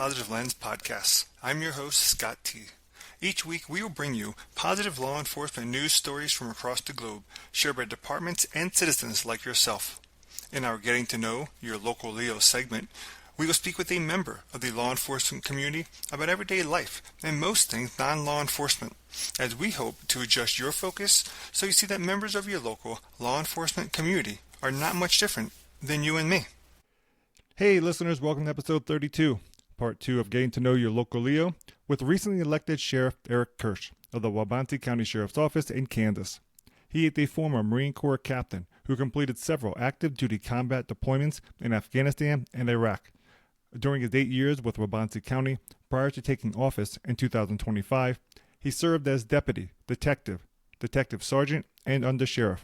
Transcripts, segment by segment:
Positive Lens Podcasts. I'm your host, Scott T. Each week, we will bring you positive law enforcement news stories from across the globe, shared by departments and citizens like yourself. In our Getting to Know Your Local Leo segment, we will speak with a member of the law enforcement community about everyday life and most things non-law enforcement, as we hope to adjust your focus so you see that members of your local law enforcement community are not much different than you and me. Hey listeners, welcome to episode 32, part 2 of Getting to Know Your Local Leo, with recently elected Sheriff Eric Kirsch of the Wabansie County Sheriff's Office in Kansas. He is a former Marine Corps captain who completed several active duty combat deployments in Afghanistan and Iraq. During his 8 years with Wabansie County, prior to taking office in 2025, he served as deputy, detective sergeant, and undersheriff.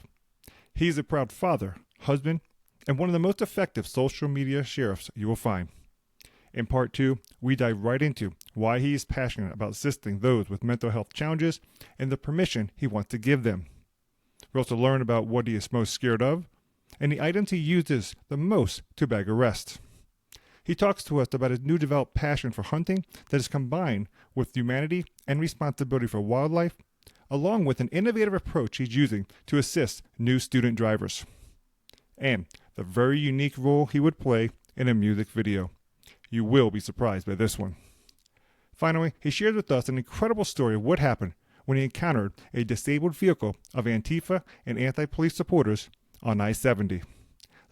He is a proud father, husband, and one of the most effective social media sheriffs you will find. In part 2, we dive right into why he is passionate about assisting those with mental health challenges and the permission he wants to give them. We also learn about what he is most scared of and the items he uses the most to bag arrests. He talks to us about his new developed passion for hunting that is combined with humanity and responsibility for wildlife, along with an innovative approach he's using to assist new student drivers. And the very unique role he would play in a music video. You will be surprised by this one. Finally, he shares with us an incredible story of what happened when he encountered a disabled vehicle of Antifa and anti-police supporters on I-70.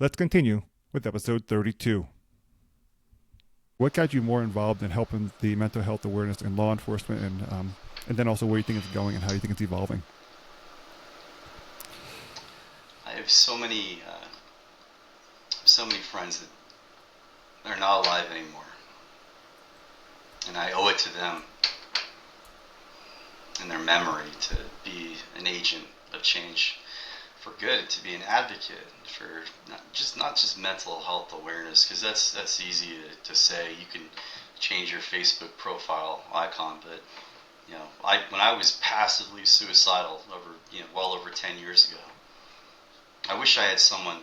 Let's continue with episode 32. What got you more involved in helping the mental health awareness in law enforcement, and then also where you think it's going and how you think it's evolving? I have so many friends that they're not alive anymore, and I owe it to them and their memory to be an agent of change for good, to be an advocate for not just mental health awareness, because that's easy to say. You can change your Facebook profile icon, but when I was passively suicidal well over 10 years ago, I wish I had someone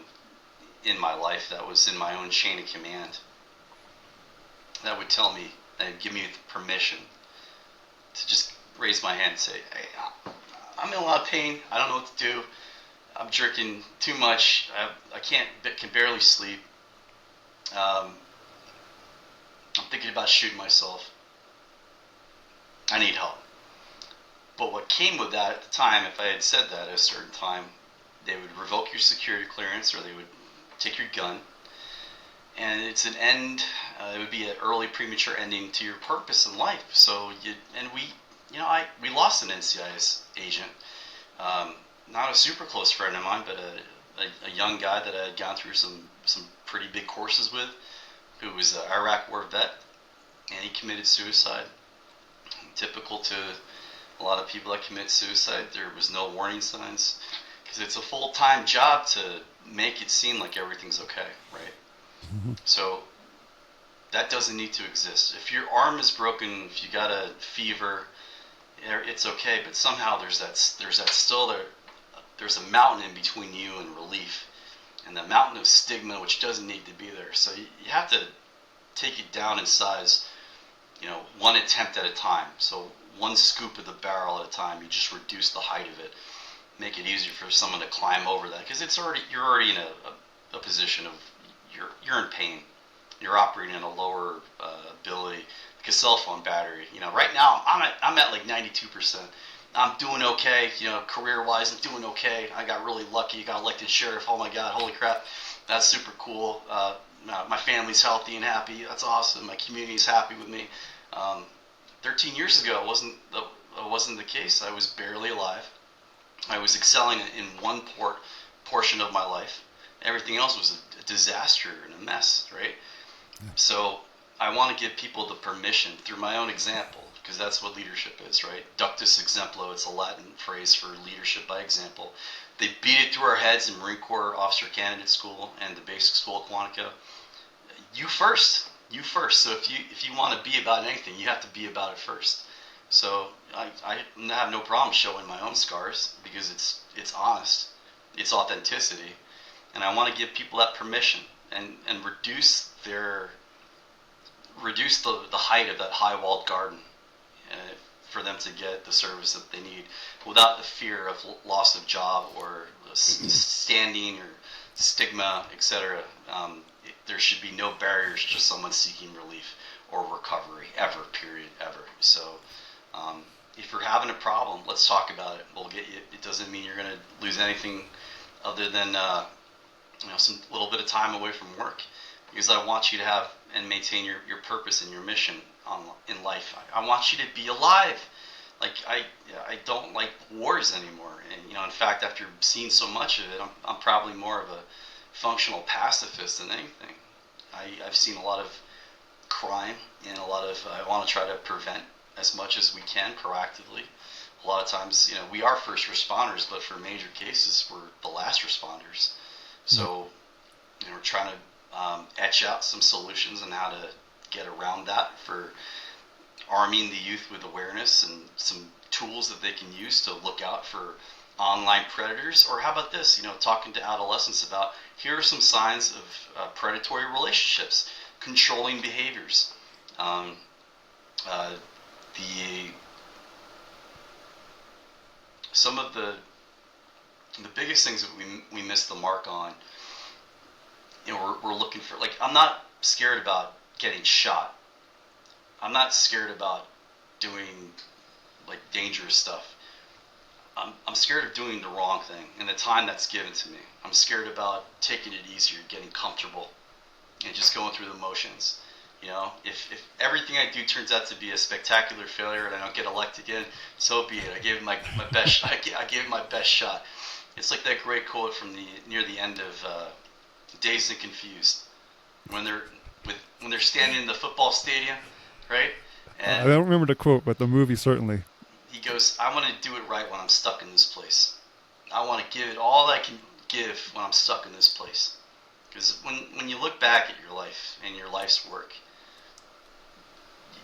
in my life that was in my own chain of command that would tell me and give me the permission to just raise my hand and say, hey, I'm in a lot of pain, I don't know what to do, I'm drinking too much, I can barely sleep, I'm thinking about shooting myself, I need help. But what came with that at the time, if I had said that at a certain time, they would revoke your security clearance, or they would take your gun, and it's an end. It would be an early, premature ending to your purpose in life. So we lost an NCIS agent, not a super close friend of mine, but a young guy that I had gone through some pretty big courses with, who was an Iraq War vet, and he committed suicide. Typical to a lot of people that commit suicide, there was no warning signs, because it's a full-time job to make it seem like everything's okay, right? Mm-hmm. So that doesn't need to exist. If your arm is broken, if you got a fever, it's okay, but somehow there's a mountain in between you and relief, and the mountain of stigma, which doesn't need to be there. So you have to take it down in size, one attempt at a time. So one scoop of the barrel at a time. You just reduce the height of it, make it easier for someone to climb over that, because you're already in a position of you're in pain. You're operating at a lower ability, like a cell phone battery. Right now I'm at like 92%. I'm doing okay. Career-wise, I'm doing okay. I got really lucky. Got elected sheriff. Oh my God, holy crap, that's super cool. My family's healthy and happy. That's awesome. My community's happy with me. 13 years ago, it wasn't the case. I was barely alive. I was excelling in one portion of my life. Everything else was a disaster and a mess, right? Yeah. So I want to give people the permission through my own example, because that's what leadership is, right? Ductus exemplo, it's a Latin phrase for leadership by example. They beat it through our heads in Marine Corps Officer Candidate School and the Basic School at Quantico. You first. So if you want to be about anything, you have to be about it first. So I have no problem showing my own scars, because it's honest, it's authenticity, and I want to give people that permission and reduce their reduce the height of that high walled garden for them to get the service that they need without the fear of loss of job or standing or stigma, etc. There should be no barriers to someone seeking relief or recovery ever, period, ever. So if you're having a problem, let's talk about it. We'll get you. It doesn't mean you're going to lose anything other than some little bit of time away from work, because I want you to have and maintain your purpose and your mission in life. I want you to be alive. Like I don't like wars anymore, and in fact, after seeing so much of it, I'm probably more of a functional pacifist than anything. I've seen a lot of crime and a lot of I want to try to prevent as much as we can proactively. A lot of times, we are first responders, but for major cases, we're the last responders. So, we're trying to etch out some solutions on how to get around that for arming the youth with awareness and some tools that they can use to look out for online predators. Or how about this, talking to adolescents about here are some signs of predatory relationships, controlling behaviors. Some of the biggest things that we miss the mark on, we're looking for, like, I'm not scared about getting shot. I'm not scared about doing, like, dangerous stuff. I'm scared of doing the wrong thing and the time that's given to me. I'm scared about taking it easier, getting comfortable, and just going through the motions. If everything I do turns out to be a spectacular failure and I don't get elected again, so be it. I gave my best. I gave it my best shot. It's like that great quote from near the end of Dazed and Confused, when they're standing in the football stadium, right? And I don't remember the quote, but the movie certainly. He goes, "I want to do it right when I'm stuck in this place. I want to give it all I can give when I'm stuck in this place." Because when you look back at your life and your life's work,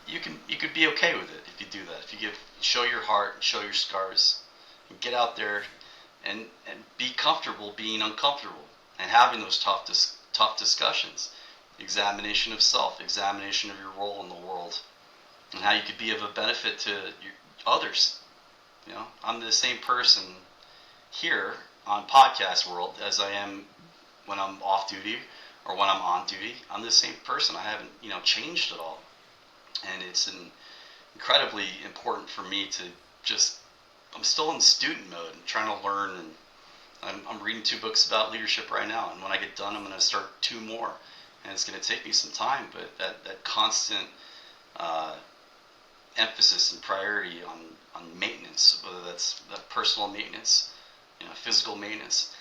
you could be okay with it if you do that. If you show your heart, show your scars, and get out there and be comfortable being uncomfortable and having those tough discussions, examination of self, examination of your role in the world, and how you could be of a benefit to others. I'm the same person here on Podcast World as I am when I'm off duty or when I'm on duty. I'm the same person. I haven't changed at all. And it's incredibly important for me to I'm still in student mode, trying to learn, and I'm reading 2 books about leadership right now, and when I get done, I'm going to start 2 more, and it's going to take me some time, but that constant emphasis and priority on maintenance, whether that's personal maintenance, physical maintenance.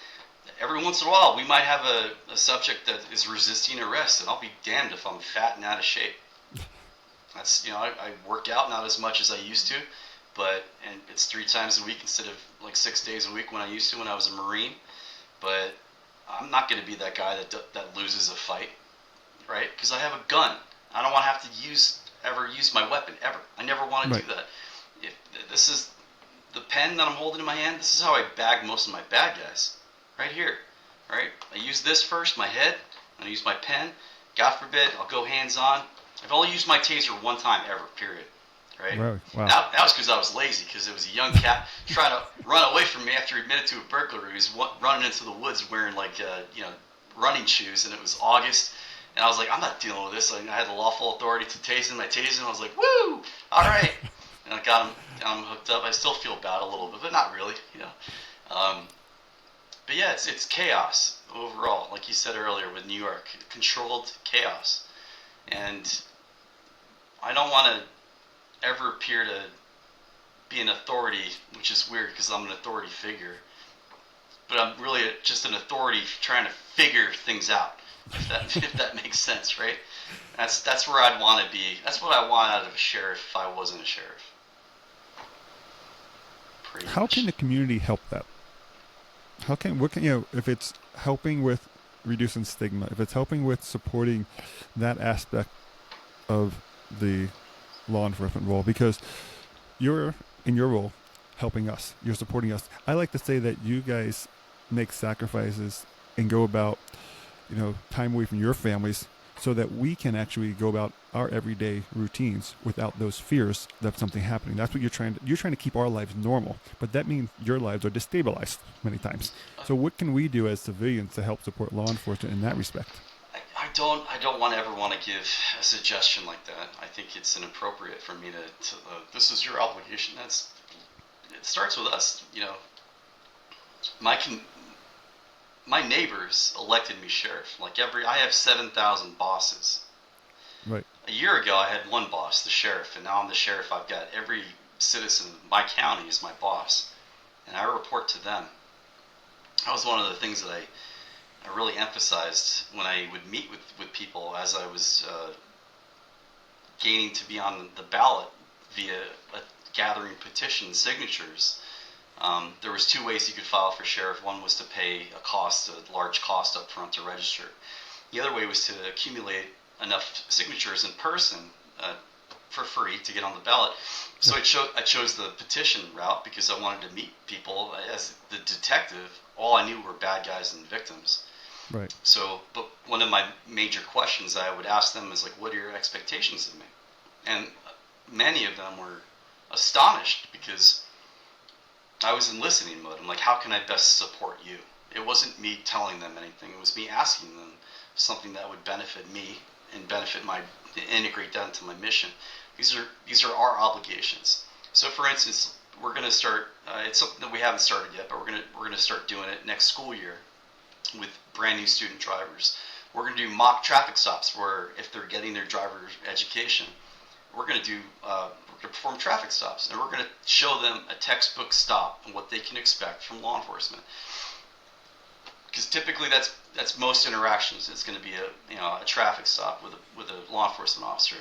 Every once in a while, we might have a subject that is resisting arrest, and I'll be damned if I'm fat and out of shape. That's I work out not as much as I used to, and it's 3 times a week instead of like 6 days a week when I used to when I was a Marine. But I'm not going to be that guy that loses a fight, right? Because I have a gun. I don't want to have to ever use my weapon ever. I never want to do that. If this is the pen that I'm holding in my hand, this is how I bag most of my bad guys, right here, right? I use this first, my head. I use my pen. God forbid, I'll go hands on. I've only used my taser 1 time ever, period. Right? Wow. That was because I was lazy, because it was a young cat trying to run away from me after he admitted to a burglary. He was running into the woods wearing running shoes, and it was August. And I was like, I'm not dealing with this. I had the lawful authority to tase him. I tased him. I was like, woo! All right. And I got him hooked up. I still feel bad a little bit, but not really, But yeah, it's chaos overall. Like you said earlier with New York, controlled chaos. And I don't want to ever appear to be an authority, which is weird because I'm an authority figure. But I'm really just an authority trying to figure things out, if that makes sense, right? That's where I'd want to be. That's what I want out of a sheriff if I wasn't a sheriff. How can the community help that? If it's helping with reducing stigma, if it's helping with supporting that aspect of the law enforcement role, because you're in your role helping us, you're supporting us. I like to say that you guys make sacrifices and go about time away from your families so that we can actually go about our everyday routines without those fears of something happening. That's what you're trying to keep our lives normal, but that means your lives are destabilized many times. So what can we do as civilians to help support law enforcement in that respect? I don't want to ever want to give a suggestion like that. I think it's inappropriate for me to this is your obligation. It starts with us. My my neighbors elected me sheriff. I have 7,000 bosses. Right. A year ago, I had one boss, the sheriff, and now I'm the sheriff. I've got every citizen of my county is my boss, and I report to them. That was one of the things that I really emphasized when I would meet with people as I was gaining to be on the ballot via gathering petition signatures. There was two ways you could file for sheriff. One was to pay a large cost up front to register. The other way was to accumulate enough signatures in person for free to get on the ballot. So I chose the petition route because I wanted to meet people. As the detective, all I knew were bad guys and victims. Right. So, but one of my major questions I would ask them is what are your expectations of me? And many of them were astonished because I was in listening mode. I'm like, how can I best support you? It wasn't me telling them anything. It was me asking them something that would benefit me and integrate that into my mission. These are our obligations. So, for instance, we're going to start. It's something that we haven't started yet, but we're gonna start doing it next school year with brand new student drivers. We're going to do mock traffic stops where if they're getting their driver education, we're going to perform traffic stops, and we're going to show them a textbook stop and what they can expect from law enforcement. Because typically that's most interactions. It's going to be a traffic stop with a law enforcement officer,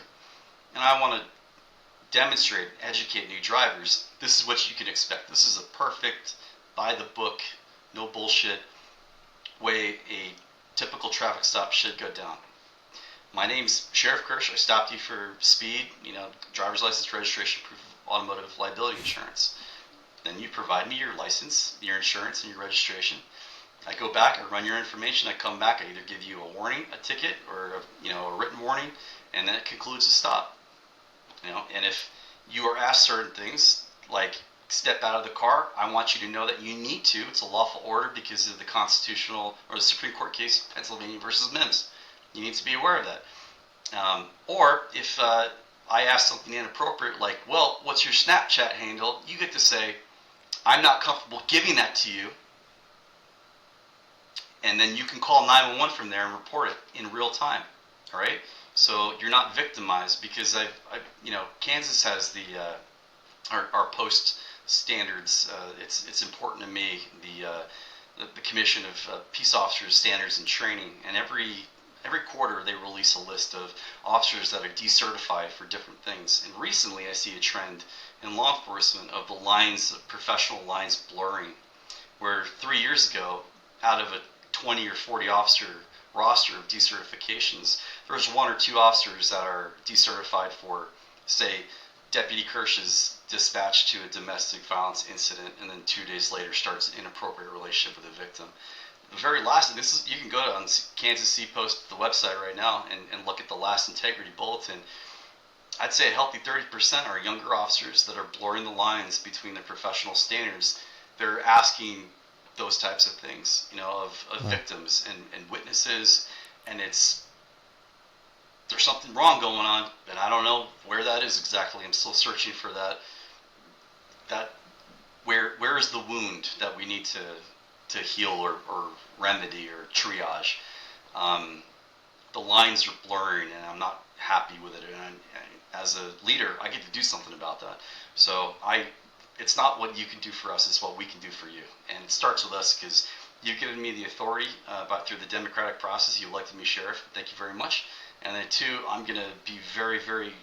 and I want to demonstrate, educate new drivers. This is what you can expect. This is a perfect, by the book, no bullshit way a typical traffic stop should go down. My name's Sheriff Kirsch. I stopped you for speed, driver's license, registration, proof of automotive liability insurance. Then you provide me your license, your insurance, and your registration. I go back, I run your information, I come back, I either give you a warning, a ticket, or a written warning, and then it concludes the stop. And if you are asked certain things, like step out of the car, I want you to know that you need to. It's a lawful order because of the constitutional or the Supreme Court case, Pennsylvania versus Mims. You need to be aware of that. Or if I ask something inappropriate, like, well, what's your Snapchat handle? You get to say, I'm not comfortable giving that to you. And then you can call 911 from there and report it in real time. All right? So you're not victimized because Kansas has our post standards. It's important to me. The Commission of Peace Officers Standards and Training, and every quarter they release a list of officers that are decertified for different things. And recently I see a trend in law enforcement of professional lines blurring, where 3 years ago, out of a 20 or 40 officer roster of decertifications, there's one or two officers that are decertified for, say, Deputy Kirsch is dispatched to a domestic violence incident and then 2 days later starts an inappropriate relationship with a victim. The very last, you can go on Kansas C Post, the website right now, and look at the last integrity bulletin. I'd say a healthy 30% are younger officers that are blurring the lines between their professional standards. They're asking those types of things, of victims and witnesses, and there's something wrong going on, and I don't know where that is exactly. I'm still searching for that where is the wound that we need to heal or remedy or triage. The lines are blurring, and I'm not happy with it, and as a leader, I get to do something about that. So it's not what you can do for us, it's what we can do for you. And it starts with us because you've given me the authority through the democratic process. You elected me sheriff. Thank you very much. And then two, I'm going to be very, very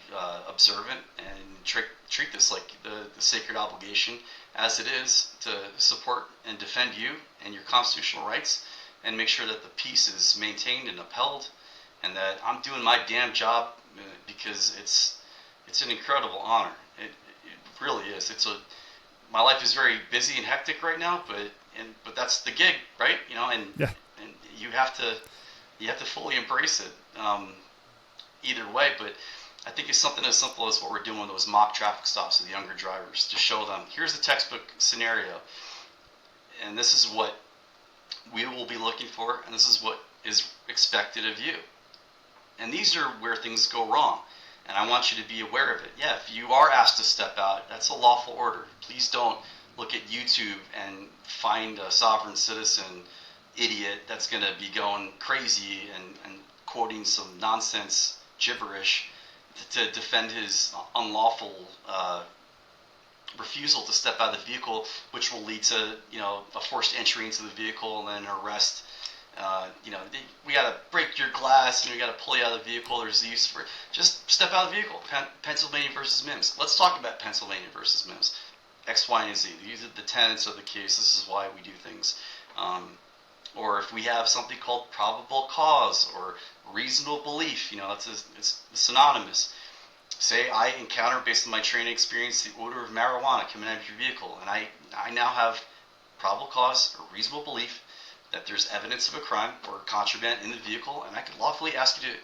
observant and treat this like the sacred obligation as it is to support and defend you and your constitutional rights and make sure that the peace is maintained and upheld and that I'm doing my damn job because it's an incredible honor. It really is. My life is very busy and hectic right now, but that's the gig, right? And you have to fully embrace it. either way, but I think it's something as simple as what we're doing with those mock traffic stops with the younger drivers to show them, here's the textbook scenario, and this is what we will be looking for, and this is what is expected of you. And these are where things go wrong, and I want you to be aware of it. Yeah, if you are asked to step out, that's a lawful order. Please don't look at YouTube and find a sovereign citizen idiot that's going to be going crazy and quoting some nonsense gibberish to defend his unlawful refusal to step out of the vehicle, which will lead to a forced entry into the vehicle and then an arrest. We got to break your glass and we got to pull you out of the vehicle. There's the use for just step out of the vehicle. Pennsylvania versus Mims. Let's talk about Pennsylvania versus Mims. X, Y, and Z. These are the tenets of the case. This is why we do things. Or if we have something called probable cause or reasonable belief, it's synonymous. Say I encounter, based on my training experience, the odor of marijuana coming out of your vehicle, and I now have probable cause or reasonable belief that there's evidence of a crime or contraband in the vehicle, and I could lawfully ask you to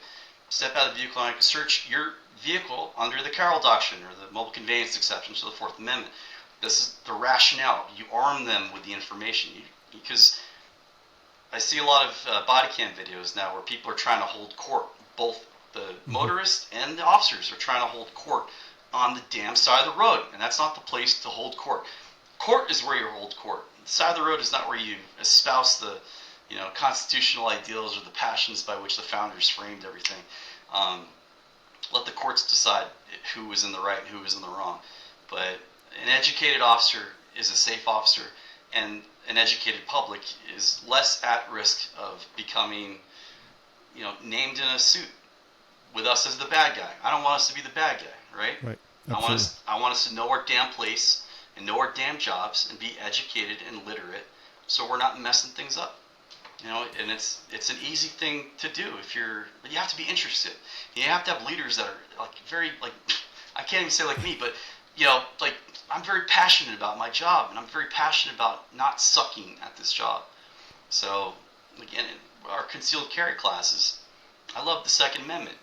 step out of the vehicle and I could search your vehicle under the Carroll Doctrine or the mobile conveyance exception to the Fourth Amendment. This is the rationale. You arm them with the information because I see a lot of body cam videos now where people are trying to hold court. Both the motorists and the officers are trying to hold court on the damn side of the road, and that's not the place to hold court. Court is where you hold court. The side of the road is not where you espouse the constitutional ideals or the passions by which the founders framed everything. Let the courts decide who was in the right and who was in the wrong. But an educated officer is a safe officer, and an educated public is less at risk of becoming, named in a suit with us as the bad guy. I don't want us to be the bad guy, right? Right. Absolutely. I want us to know our damn place and know our damn jobs and be educated and literate, so we're not messing things up. And it's an easy thing to do but you have to be interested. You have to have leaders that are very I can't even say like me, but I'm very passionate about my job, and I'm very passionate about not sucking at this job. So again, our concealed carry classes, I love the Second Amendment,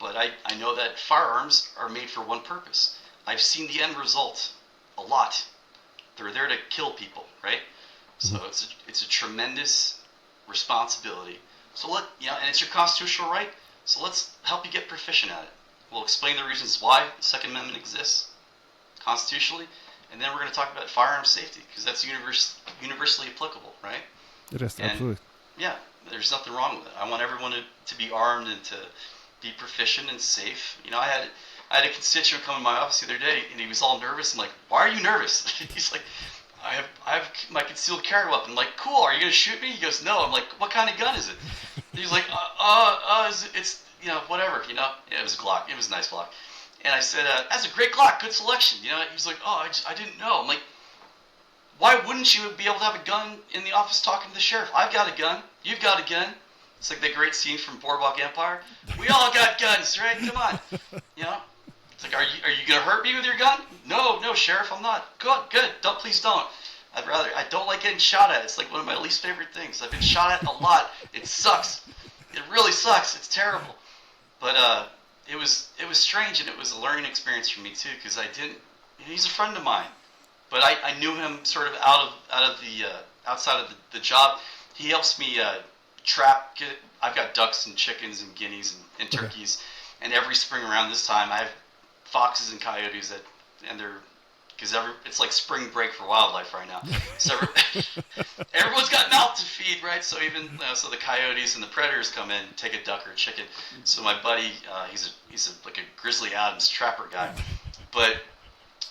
but I know that firearms are made for one purpose. I've seen the end result a lot. They're there to kill people, right? So it's a tremendous responsibility. So and it's your constitutional right. So let's help you get proficient at it. We'll explain the reasons why the Second Amendment exists constitutionally, and then we're going to talk about firearm safety because that's universally applicable, right? It is, absolutely. Yeah, there's nothing wrong with it. I want everyone to be armed and to be proficient and safe. I had a constituent come in my office the other day, and he was all nervous. I'm like, "Why are you nervous?" He's like, I have my concealed carry weapon." I'm like, "Cool. Are you gonna shoot me?" He goes, "No." I'm like, "What kind of gun is it?" He's like, it's whatever. Yeah, it was a Glock. It was a nice Glock. And I said, "That's a great Glock. Good selection." He's like, "Oh, I didn't know." I'm like, "Why wouldn't you be able to have a gun in the office talking to the sheriff? I've got a gun. You've got a gun." It's like the great scene from Boardwalk Empire. We all got guns, right? Come on. It's like, are you gonna hurt me with your gun? No, sheriff, I'm not. Good. Please don't. I don't like getting shot at. It's like one of my least favorite things. I've been shot at a lot. It sucks. It really sucks. It's terrible. But it was strange, and it was a learning experience for me too, because he's a friend of mine, but I knew him sort of outside of the job. He helps me I've got ducks and chickens and guineas and turkeys, and every spring around this time I have foxes and coyotes because it's like spring break for wildlife right now. So everyone's got mouth to feed, right? So even so the coyotes and the predators come in and take a duck or a chicken. So my buddy, he's like a Grizzly Adams trapper guy, but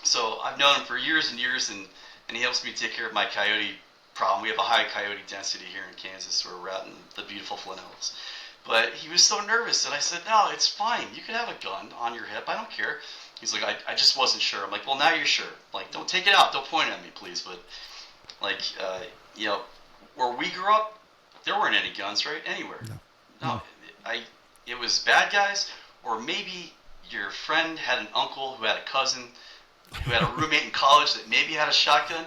so I've known him for years and years, and he helps me take care of my coyote problem. We have a high coyote density here in Kansas, where we're out in the beautiful Flint Hills. But he was so nervous, and I said, "No, it's fine. You can have a gun on your hip. I don't care." He's like, I just wasn't sure. I'm like, "Well, now you're sure. Like, don't take it out. Don't point at me, please." But, where we grew up, there weren't any guns, right? Anywhere. No. It was bad guys, or maybe your friend had an uncle who had a cousin who had a roommate in college that maybe had a shotgun,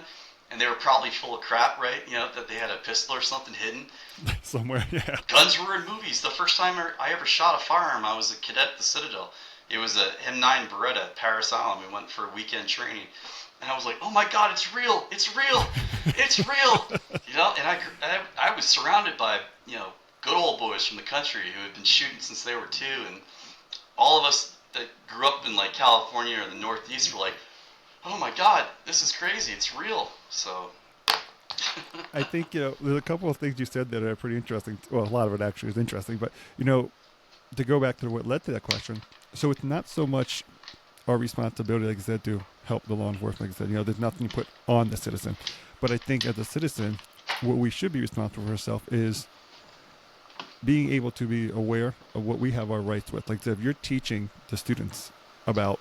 and they were probably full of crap, right? You know, that they had a pistol or something hidden. Somewhere, yeah. Guns were in movies. The first time I ever shot a firearm, I was a cadet at the Citadel. It was a M9 Beretta at Paris Island. We went for weekend training. And I was like, oh my God, it's real. It's real. It's real. You know, and I was surrounded by, you know, good old boys from the country who had been shooting since they were 2. And all of us that grew up in like California or the Northeast were like, oh my God, this is crazy. It's real. So. I think, you know, there's a couple of things you said that are pretty interesting. Well, a lot of it actually is interesting, but, you know, to go back to what led to that question, so it's not so much our responsibility, like I said, to help the law enforcement. Like I said, you know, there's nothing you put on the citizen. But I think as a citizen, what we should be responsible for ourselves is being able to be aware of what we have our rights with. Like I said, if you're teaching the students about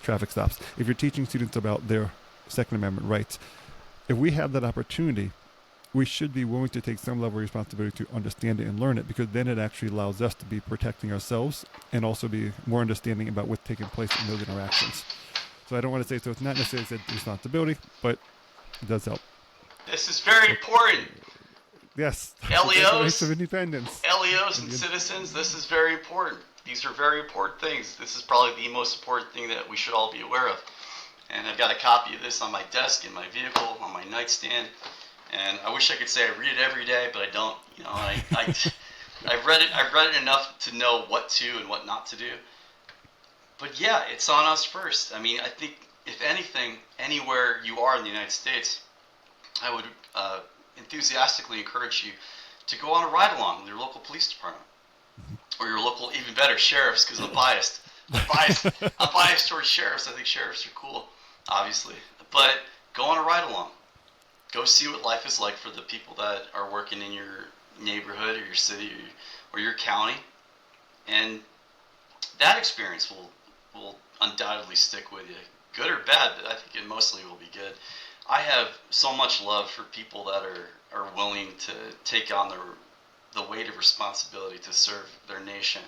traffic stops, if you're teaching students about their Second Amendment rights, if we have that opportunity, we should be willing to take some level of responsibility to understand it and learn it, because then it actually allows us to be protecting ourselves and also be more understanding about what's taking place in those interactions. So I don't want to say, so it's not necessarily a responsibility, but it does help. This is very important. Yes. LEOs, of independence. LEOs and citizens, this is very important. These are very important things. This is probably the most important thing that we should all be aware of. And I've got a copy of this on my desk, in my vehicle, on my nightstand. And I wish I could say I read it every day, but I don't. You know, I've read it. I've read it enough to know what to and what not to do. But yeah, it's on us first. I mean, I think if anything, anywhere you are in the United States, I would enthusiastically encourage you to go on a ride along with your local police department or your local, even better, sheriffs, because I'm biased. I'm biased towards sheriffs. I think sheriffs are cool, obviously. But go on a ride along. Go see what life is like for the people that are working in your neighborhood or your city or your county. And that experience will undoubtedly stick with you. Good or bad, but I think it mostly will be good. I have so much love for people that are willing to take on the weight of responsibility to serve their nation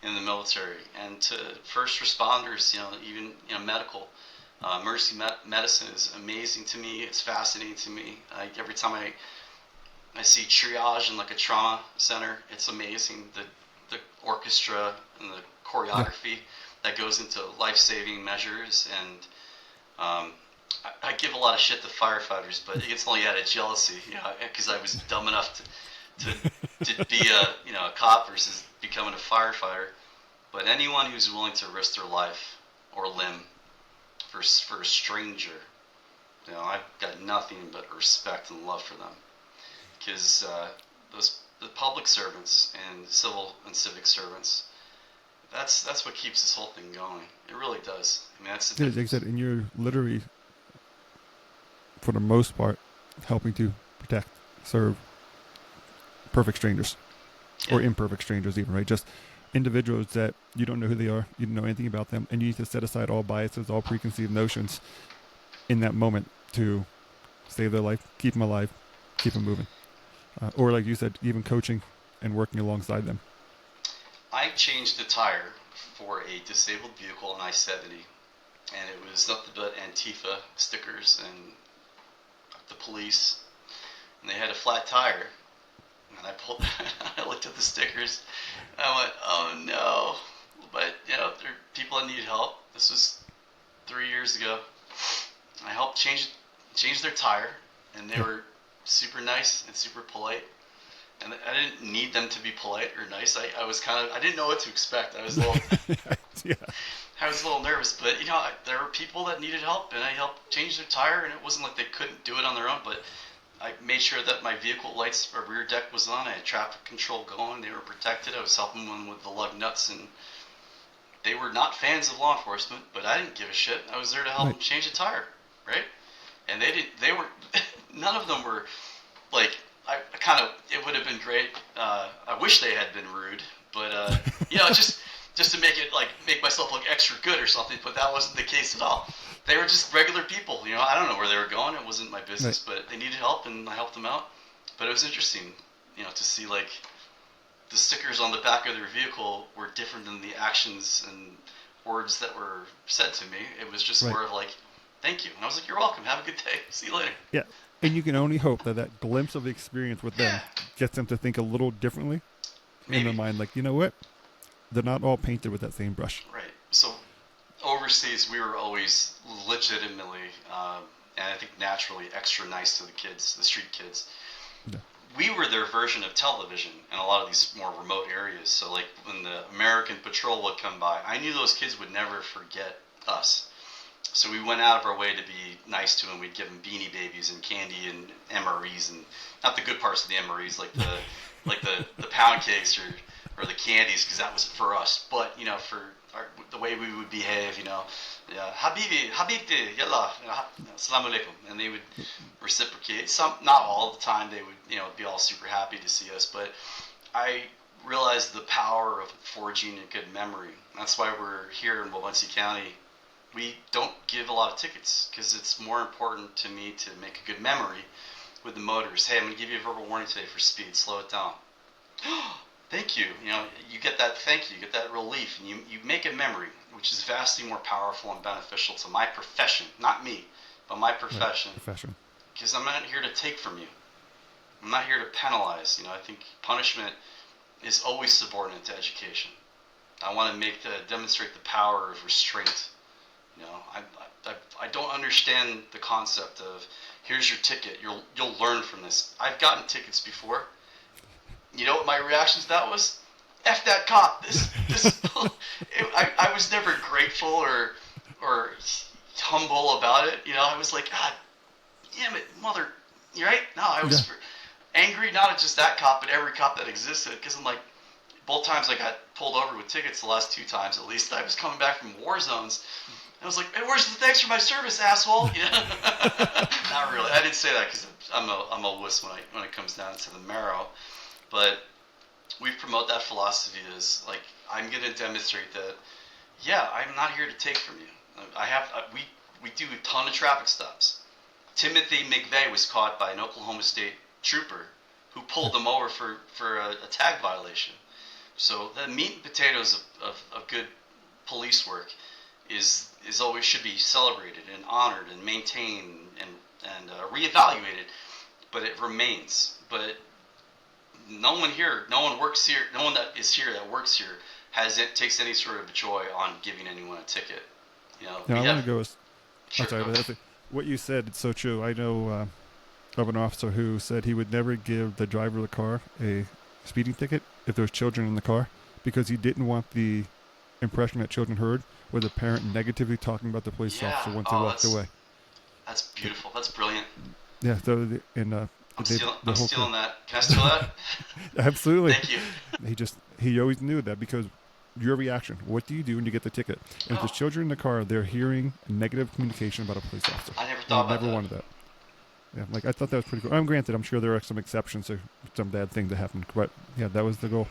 in the military, and to first responders, you know, even, you know, medical. Emergency medicine is amazing to me. It's fascinating to me. Every time I see triage in like a trauma center, it's amazing. The orchestra and the choreography that goes into life-saving measures. And I give a lot of shit to firefighters, but it's only out of jealousy, you know, because I was dumb enough to be a cop versus becoming a firefighter. But anyone who's willing to risk their life or limb for a stranger, you know, I've got nothing but respect and love for them, because the public servants and civil and civic servants, that's what keeps this whole thing going. It really does. I mean, that's the Like I said, and you're literally, for the most part, helping to protect, serve perfect strangers, or imperfect strangers even, right? Just individuals that you don't know who they are, you don't know anything about them, and you need to set aside all biases, all preconceived notions in that moment to save their life, keep them alive, keep them moving. Or like you said, even coaching and working alongside them. I changed the tire for a disabled vehicle on I-70, and it was nothing but Antifa stickers and the police, and they had a flat tire. And I looked at the stickers, and I went, oh no. But, you know, there are people that need help. This was 3 years ago. I helped change their tire, and they were super nice and super polite. And I didn't need them to be polite or nice. I didn't know what to expect. I was a little nervous, but, you know, there were people that needed help, and I helped change their tire, and it wasn't like they couldn't do it on their own, but I made sure that my vehicle lights, or rear deck was on. I had traffic control going. They were protected. I was helping them with the lug nuts, and they were not fans of law enforcement, but I didn't give a shit. I was there to help them change a tire, right? And they were, none of them were, like, it would have been great. I wish they had been rude, but, you know, just to make myself look extra good or something, but that wasn't the case at all. They were just regular people, you know. I don't know where they were going. It wasn't my business, but they needed help, and I helped them out. But it was interesting, you know, to see, like, the stickers on the back of their vehicle were different than the actions and words that were said to me. It was just more of like, Thank you. And I was like, you're welcome. Have a good day. See you later. Yeah. And you can only hope that that glimpse of experience with them gets them to think a little differently in their mind. Like, you know what? They're not all painted with that same brush. Right. So overseas, we were always legitimately, and I think naturally, extra nice to the kids, the street kids. Yeah. We were their version of television in a lot of these more remote areas. So like when the American patrol would come by, I knew those kids would never forget us. So we went out of our way to be nice to them. We'd give them Beanie Babies and candy and MREs, and not the good parts of the MREs, like the pound cakes or the candies, because that was for us. But you know, for the way we would behave, you know, Habibti, yalla, assalamu alaikum, and they would reciprocate. Some, not all the time, they would, you know, be all super happy to see us. But I realized the power of forging a good memory. That's why we're here in Wabansi County. We don't give a lot of tickets because it's more important to me to make a good memory with the motors. Hey, I'm going to give you a verbal warning today for speed. Slow it down. Thank you. You know, you get that thank you, you get that relief, and you make a memory, which is vastly more powerful and beneficial to my profession. Not me, but my profession. Profession. Because I'm not here to take from you. I'm not here to penalize. You know, I think punishment is always subordinate to education. I want to demonstrate the power of restraint. You know, I don't understand the concept of here's your ticket. You'll learn from this. I've gotten tickets before. You know what my reaction to that was? F that cop. I was never grateful or humble about it. You know, I was like, God damn it, mother. You right? No, I was angry not at just that cop, but every cop that existed. Because I'm like, both times I got pulled over with tickets, the last 2 times at least, I was coming back from war zones. I was like, hey, where's the thanks for my service, asshole? You know? Not really. I didn't say that because I'm a wuss when it comes down to the marrow. But we promote that philosophy as like, I'm going to demonstrate that, yeah, I'm not here to take from you. We do a ton of traffic stops. Timothy McVeigh was caught by an Oklahoma State trooper who pulled him over for a tag violation. So the meat and potatoes of good police work is always should be celebrated and honored and maintained and reevaluated, but it remains. But no one works here, no one that is here that works here takes any sort of joy on giving anyone a ticket. You know, now I want to go as sure, I'm sorry, but what you said, it's so true. I know of an officer who said he would never give the driver of the car a speeding ticket if there was children in the car because he didn't want the impression that children heard with a parent negatively talking about the police officer once he walked away. That's beautiful. That's brilliant. Yeah. So I'm stealing that. Can I steal that? Absolutely. Thank you. He always knew that because your reaction. What do you do when you get the ticket? And if there's children in the car, they're hearing negative communication about a police officer. I never thought about that. Never wanted that. Yeah, like I thought that was pretty cool. Granted, I'm sure there are some exceptions to some bad things that happen, but yeah, that was the goal.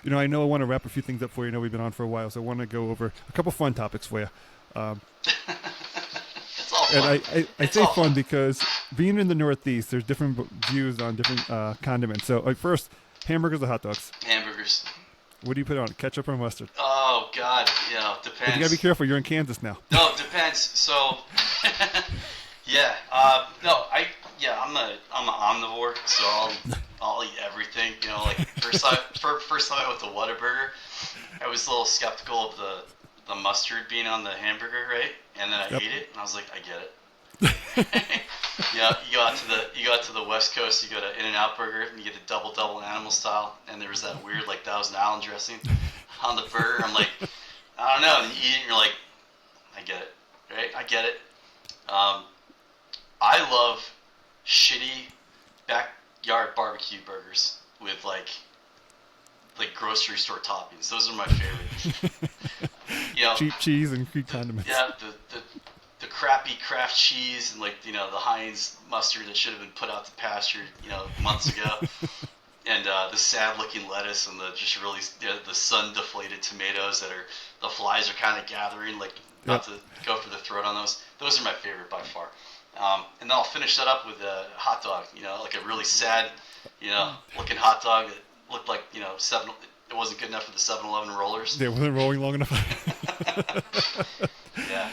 You know, I want to wrap a few things up for you. I know we've been on for a while, so I want to go over a couple fun topics for you. It's all fun. And I say fun because being in the Northeast, there's different views on different condiments. So, first, hamburgers or hot dogs? Hamburgers. What do you put on? Ketchup or mustard? Oh, God. You know, depends. But you got to be careful. You're in Kansas now. No, it depends. So, yeah. I'm an omnivore, so I'll eat everything. You know, like first time I went to Whataburger, I was a little skeptical of the mustard being on the hamburger, right? And then I ate it, and I was like, I get it. Yeah, you go out to the West Coast, you go to In-N-Out Burger, and you get the double animal style, and there was that weird like Thousand Island dressing on the burger. I'm like, I don't know. And you eat it, and you're like, I get it, right? I get it. I love shitty backyard barbecue burgers with like grocery store toppings. Those are my favorite. You know, cheap cheese and Greek condiments. Yeah, the crappy Kraft cheese and like, you know, the Heinz mustard that should have been put out to pasture, you know, months ago. And the sad looking lettuce and the just really the sun deflated tomatoes that are the flies are kind of gathering, like not to go for the throat on those. Those are my favorite by far. And then I'll finish that up with a hot dog, you know, like a really sad, you know, looking hot dog that looked like, you know, it wasn't good enough for the 7-Eleven rollers. They wasn't rolling long enough. Yeah.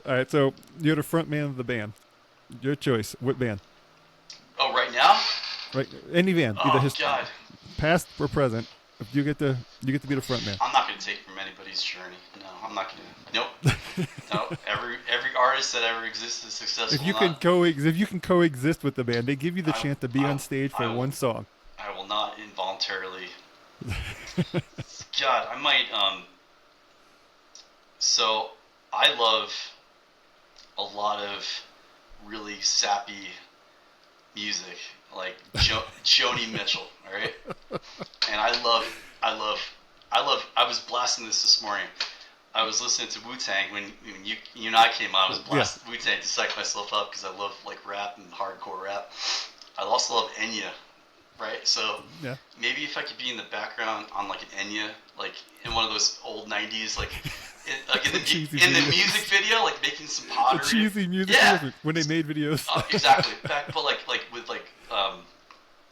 All right, so you're the front man of the band. Your choice. What band? Oh, right now? Right, any band, either Oh God, past or present. If you get to be the front man. I'm not gonna take from anybody's journey. No, I'm not gonna. Nope. No. Every artist that ever existed is successful. If you can coexist with the band, they give you the chance to be on stage for one song. I will not involuntarily. God, I might. So I love a lot of really sappy music, like Joni Mitchell. All right, and I was blasting this morning. I was listening to Wu-Tang when you and I came on. I was blasting Wu-Tang to psych myself up because I love like rap and hardcore rap. I also love Enya, right? So maybe if I could be in the background on like an Enya, like in one of those old '90s, like in the music video, like making some pottery. The cheesy music when they made videos. Exactly. But like with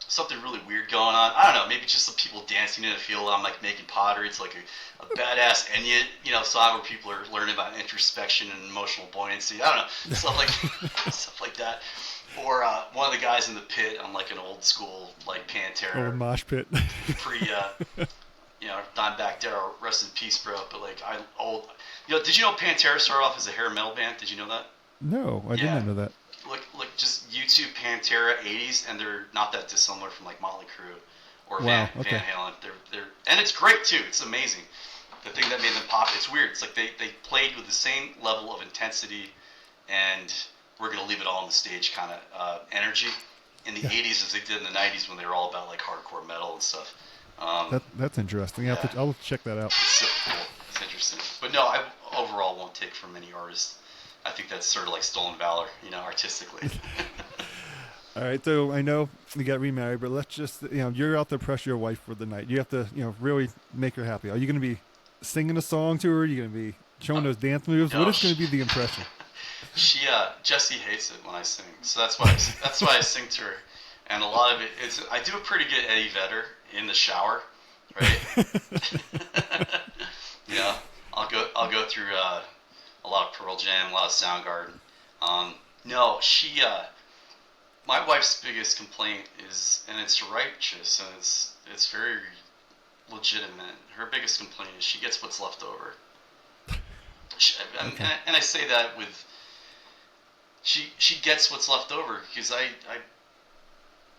something really weird going on. I don't know, maybe just some people dancing in a field. I'm like making pottery. It's like a badass Enya, song where people are learning about introspection and emotional buoyancy. I don't know, stuff like that. Or one of the guys in the pit on like an old school like Pantera. Old mosh pit. Dimebag Darrell, rest in peace, bro. But like did you know Pantera started off as a hair metal band? Did you know that? No, I did not know that. Look, just YouTube Pantera '80s, and they're not that dissimilar from like Motley Crue or Van Halen. They're and it's great too. It's amazing. The thing that made them pop, it's weird. It's like they played with the same level of intensity, and we're gonna leave it all on the stage kind of energy in the '80s as they did in the '90s when they were all about like hardcore metal and stuff. That's interesting. I'll check that out. It's so cool. It's interesting. But no, I overall won't take from any artist. I think that's sort of like stolen valor, artistically. All right, so I know you got remarried, but let's just, you're out to press your wife for the night. You have to, really make her happy. Are you going to be singing a song to her? Are you going to be showing those dance moves? No, what is going to be the impression? Jessie hates it when I sing, so that's why I sing to her. And a lot of it is, I do a pretty good Eddie Vedder in the shower, right? I'll go through a lot of Pearl Jam, a lot of Soundgarden. No, my wife's biggest complaint is, and it's righteous, and it's very legitimate. Her biggest complaint is she gets what's left over. And I say that with, she gets what's left over because I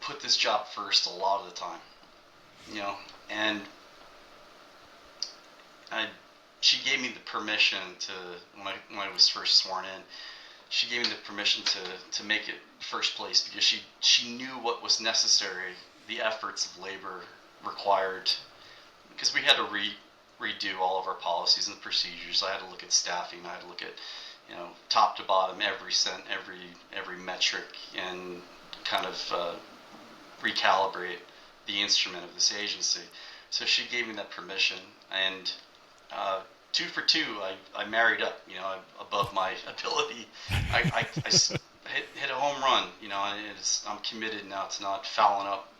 put this job first a lot of the time, and she gave me the permission to, when I was first sworn in, she gave me the permission to make it first place because she knew what was necessary, the efforts of labor required, because we had to redo all of our policies and procedures. I had to look at staffing. I had to look at, top to bottom, every metric, and kind of recalibrate the instrument of this agency. So she gave me that permission, and 2 for 2, I married up, above my ability. I hit a home run, and I'm committed now to not fouling up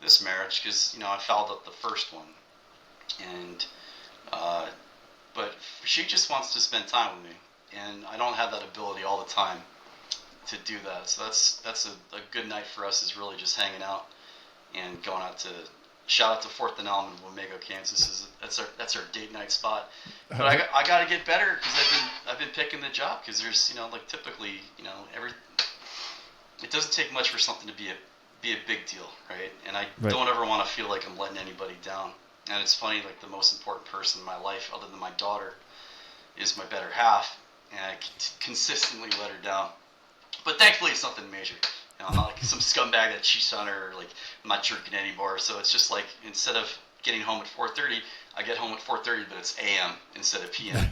this marriage because, I fouled up the first one. And, but she just wants to spend time with me, and I don't have that ability all the time to do that. So that's a good night for us, is really just hanging out and going out to, shout out to 4th and Elm in Wamego, Kansas. That's our date night spot. But I got to get better because I've been picking the job because there's typically it doesn't take much for something to be a big deal, right? And I don't ever want to feel like I'm letting anybody down. And it's funny, like the most important person in my life, other than my daughter, is my better half, and I consistently let her down. But thankfully, it's nothing major. I'm not like some scumbag that cheats on her, or like I'm not drinking anymore. So it's just like, instead of getting home at 4:30, I get home at 4:30, but it's a.m. instead of p.m.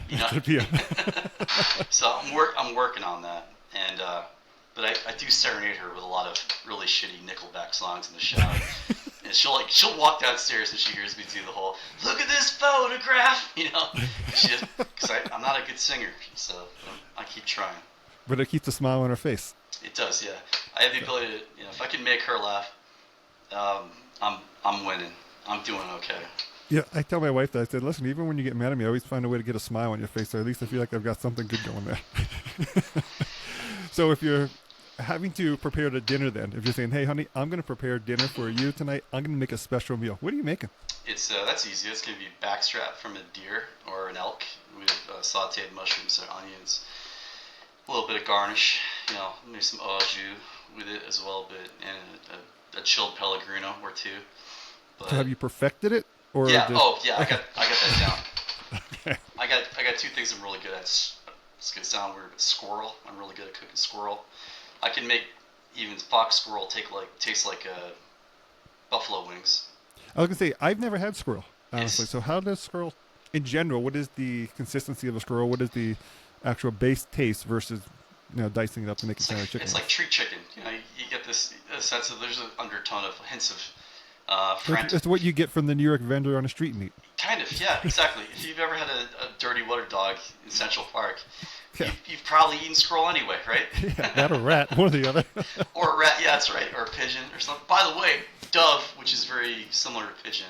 So I'm working on that, and but I do serenade her with a lot of really shitty Nickelback songs in the shower. And she'll walk downstairs and she hears me do the whole "look at this photograph," because I'm not a good singer, so I keep trying. But it keeps a smile on her face. It does, yeah. I have the ability to, if I can make her laugh, I'm winning. I'm doing okay. Yeah, I tell my wife that. I said, listen, even when you get mad at me, I always find a way to get a smile on your face, so at least I feel like I've got something good going there. So if you're having to prepare the dinner then, if you're saying, hey, honey, I'm going to prepare dinner for you tonight, I'm going to make a special meal. What are you making? It's that's easy. It's gonna be backstrap from a deer or an elk with sautéed mushrooms and onions, a little bit of garnish, maybe some au jus with it as well, but and a chilled Pellegrino or two. So have But you perfected it? Or yeah, just. oh yeah, Okay. I got that down. Okay. I got two things I'm really good at. It's gonna sound weird, but squirrel. I'm really good at cooking squirrel. I can make even fox squirrel taste like buffalo wings. I was going to say, I've never had squirrel, honestly. It's So how does squirrel, in general, what is the consistency of a squirrel? What is the actual base taste versus, dicing it up to make it sound like chicken it's wings? like tree chicken. You get this sense of there's an undertone of hints of It's, French. it's what you get from the New York vendor on the street meat. Kind of, yeah, exactly. If you've ever had a dirty water dog in Central Park, Yeah. you've probably eaten squirrel anyway, right? Yeah, that or rat, one or the other. Or a rat, yeah, that's right, or a pigeon or something. By the way, dove, which is very similar to pigeon,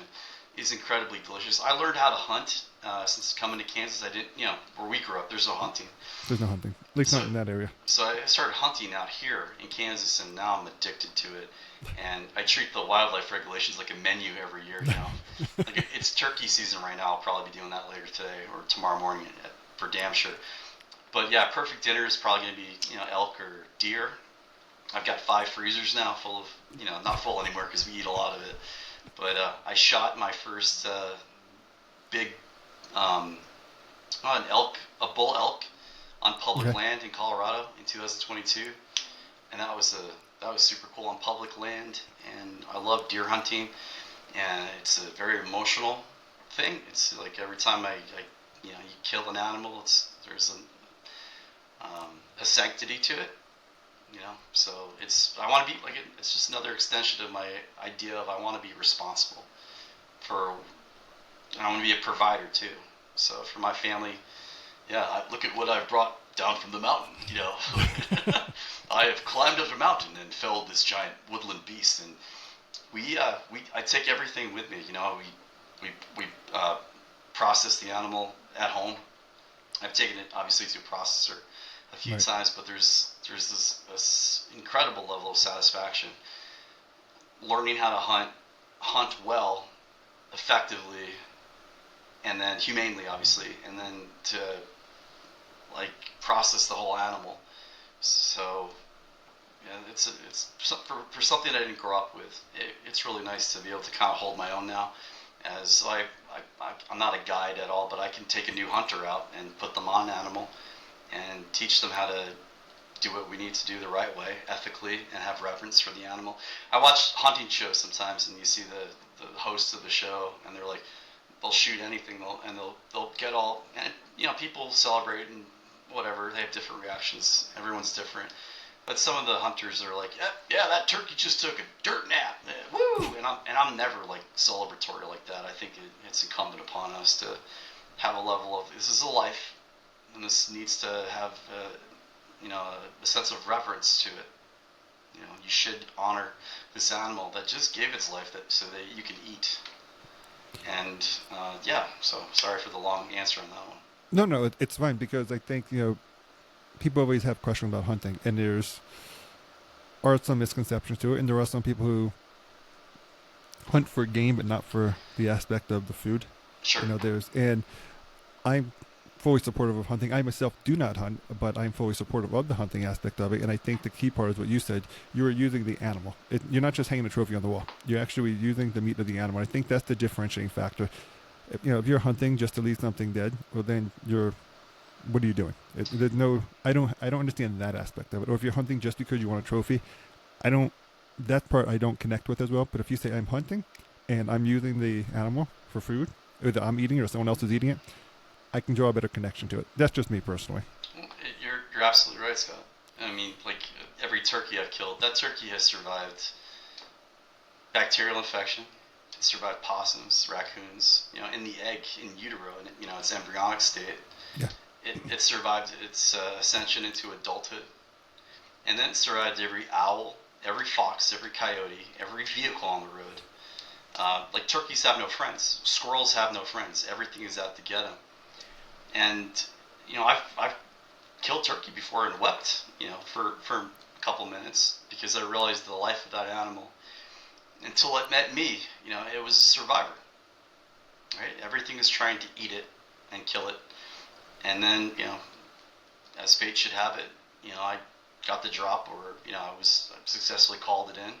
is incredibly delicious. I learned how to hunt since coming to Kansas. I didn't, where we grew up, there's no hunting. There's no hunting, at least not So, in that area. so I started hunting out here in Kansas, and now I'm addicted to it. And I treat the wildlife regulations like a menu every year. Like it's turkey season right now. I'll probably be doing that later today or tomorrow morning for damn sure. But yeah, perfect dinner is probably going to be elk or deer. I've got 5 freezers now full of not full anymore because we eat a lot of it. But I shot my first big a bull elk on public Okay. land in Colorado in 2022, and that was super cool on public land. And I love deer hunting, and it's a very emotional thing. It's like every time you kill an animal, there's a sanctity to it. So I want to be like it's just another extension of my idea of I want to be responsible for, and I want to be a provider too. So for my family, yeah, look at what I've brought down from the mountain. I have climbed up a mountain and felled this giant woodland beast, and I take everything with me. We process the animal at home. I've taken it obviously to a processor a few Right. times, but there's this incredible level of satisfaction learning how to hunt well, effectively, and then humanely, obviously, and then to like process the whole animal. So yeah, for something I didn't grow up with. It's really nice to be able to kind of hold my own now. As I'm not a guide at all, but I can take a new hunter out and put them on an animal and teach them how to do what we need to do the right way, ethically, and have reverence for the animal. I watch hunting shows sometimes, and you see the hosts of the show, and they're like, they'll shoot anything, they'll get all, and people celebrate and whatever. They have different reactions. Everyone's different. But some of the hunters are like, yeah, that turkey just took a dirt nap, woo! And I'm never like celebratory like that. I think it's incumbent upon us to have a level of this is a life, and this needs to have a sense of reverence to it. You should honor this animal that just gave its life so that you can eat. And yeah, so sorry for the long answer on that one. No, it's fine because I think, people always have questions about hunting, and are some misconceptions to it, and there are some people who hunt for game but not for the aspect of the food. Sure. And I'm fully supportive of hunting. I myself do not hunt, but I'm fully supportive of the hunting aspect of it. And I think the key part is what you said. You are using the animal. You're not just hanging a trophy on the wall. You're actually using the meat of the animal. I think that's the differentiating factor. If you're hunting just to leave something dead, well, then what are you doing? There's no, I don't understand that aspect of it. Or if you're hunting just because you want a trophy, that part I don't connect with as well. But if you say I'm hunting and I'm using the animal for food, either I'm eating it or someone else is eating it, I can draw a better connection to it. That's just me personally. You're absolutely right, Scott. I mean, like every turkey I've killed, that turkey has survived bacterial infection. It survived possums, raccoons, in the egg in utero, in its embryonic state. Yeah. It survived its ascension into adulthood, and then it survived every owl, every fox, every coyote, every vehicle on the road. Like turkeys have no friends, squirrels have no friends. Everything is out to get them. And I've killed turkey before and wept, for a couple minutes because I realized the life of that animal. Until it met me, it was a survivor. Right? Everything is trying to eat it and kill it. And then, as fate should have it, I got the drop, or I successfully called it in,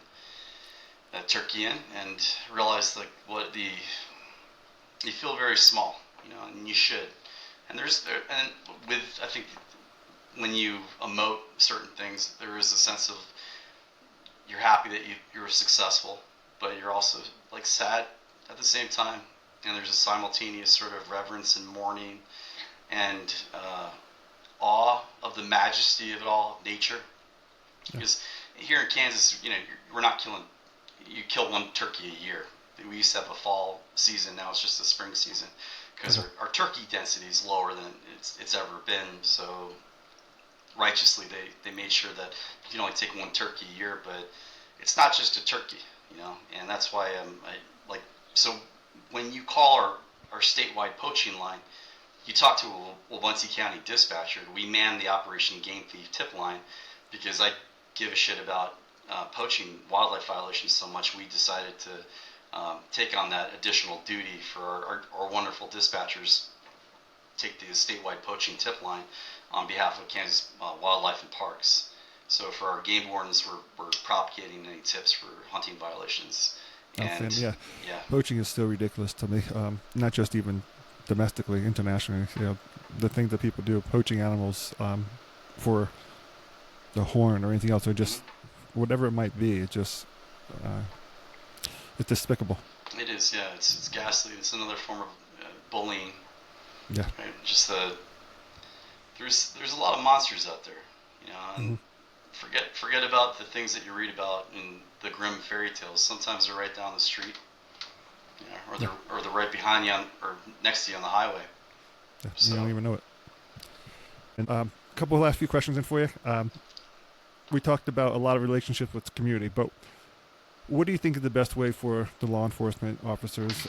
a turkey in, and realized like you feel very small, and you should. And I think when you emote certain things, there is a sense of you're happy that you're successful, but you're also like sad at the same time. And there's a simultaneous sort of reverence and mourning and awe of the majesty of it all, nature. Yeah. Because here in Kansas, we're not killing. You kill one turkey a year. We used to have a fall season. Now it's just a spring season because our turkey density is lower than it's ever been. So righteously, they made sure that you can only take one turkey a year, but it's not just a turkey, and that's why so when you call our statewide poaching line, you talk to a Wabunsee County dispatcher. We man the Operation Game Thief tip line because I give a shit about poaching wildlife violations so much. We decided to take on that additional duty for our wonderful dispatchers, take the statewide poaching tip line on behalf of Kansas Wildlife and Parks. So for our game wardens, we're propagating any tips for hunting violations. And, yeah. Poaching is still ridiculous to me. Not just even domestically, internationally. The things that people do, poaching animals for the horn or anything else, or just whatever it might be. It's just it's despicable. It is, yeah. It's ghastly. It's another form of bullying. Yeah. Right? Just there's a lot of monsters out there, and forget about the things that you read about in the grim fairy tales. Sometimes they're right down the street, or they're right behind you or next to you on the highway. Yeah, so. You don't even know it. And a couple of last few questions in for you. We talked about a lot of relationships with the community, but what do you think is the best way for the law enforcement officers,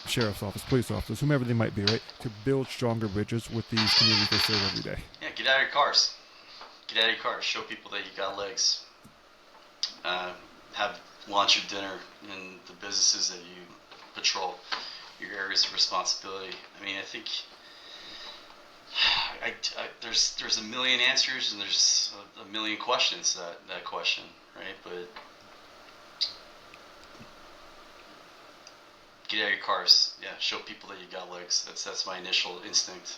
sheriff's office, police officers, whomever they might be, right, to build stronger bridges with these communities they serve every day? Yeah, get out of your cars. Get out of your cars. Show people that you got legs. Have lunch or dinner in the businesses that you patrol, your areas of responsibility. I mean, I think there's a million answers and there's a million questions to that question, right? But get out of your cars. Yeah, show people that you got legs. That's my initial instinct.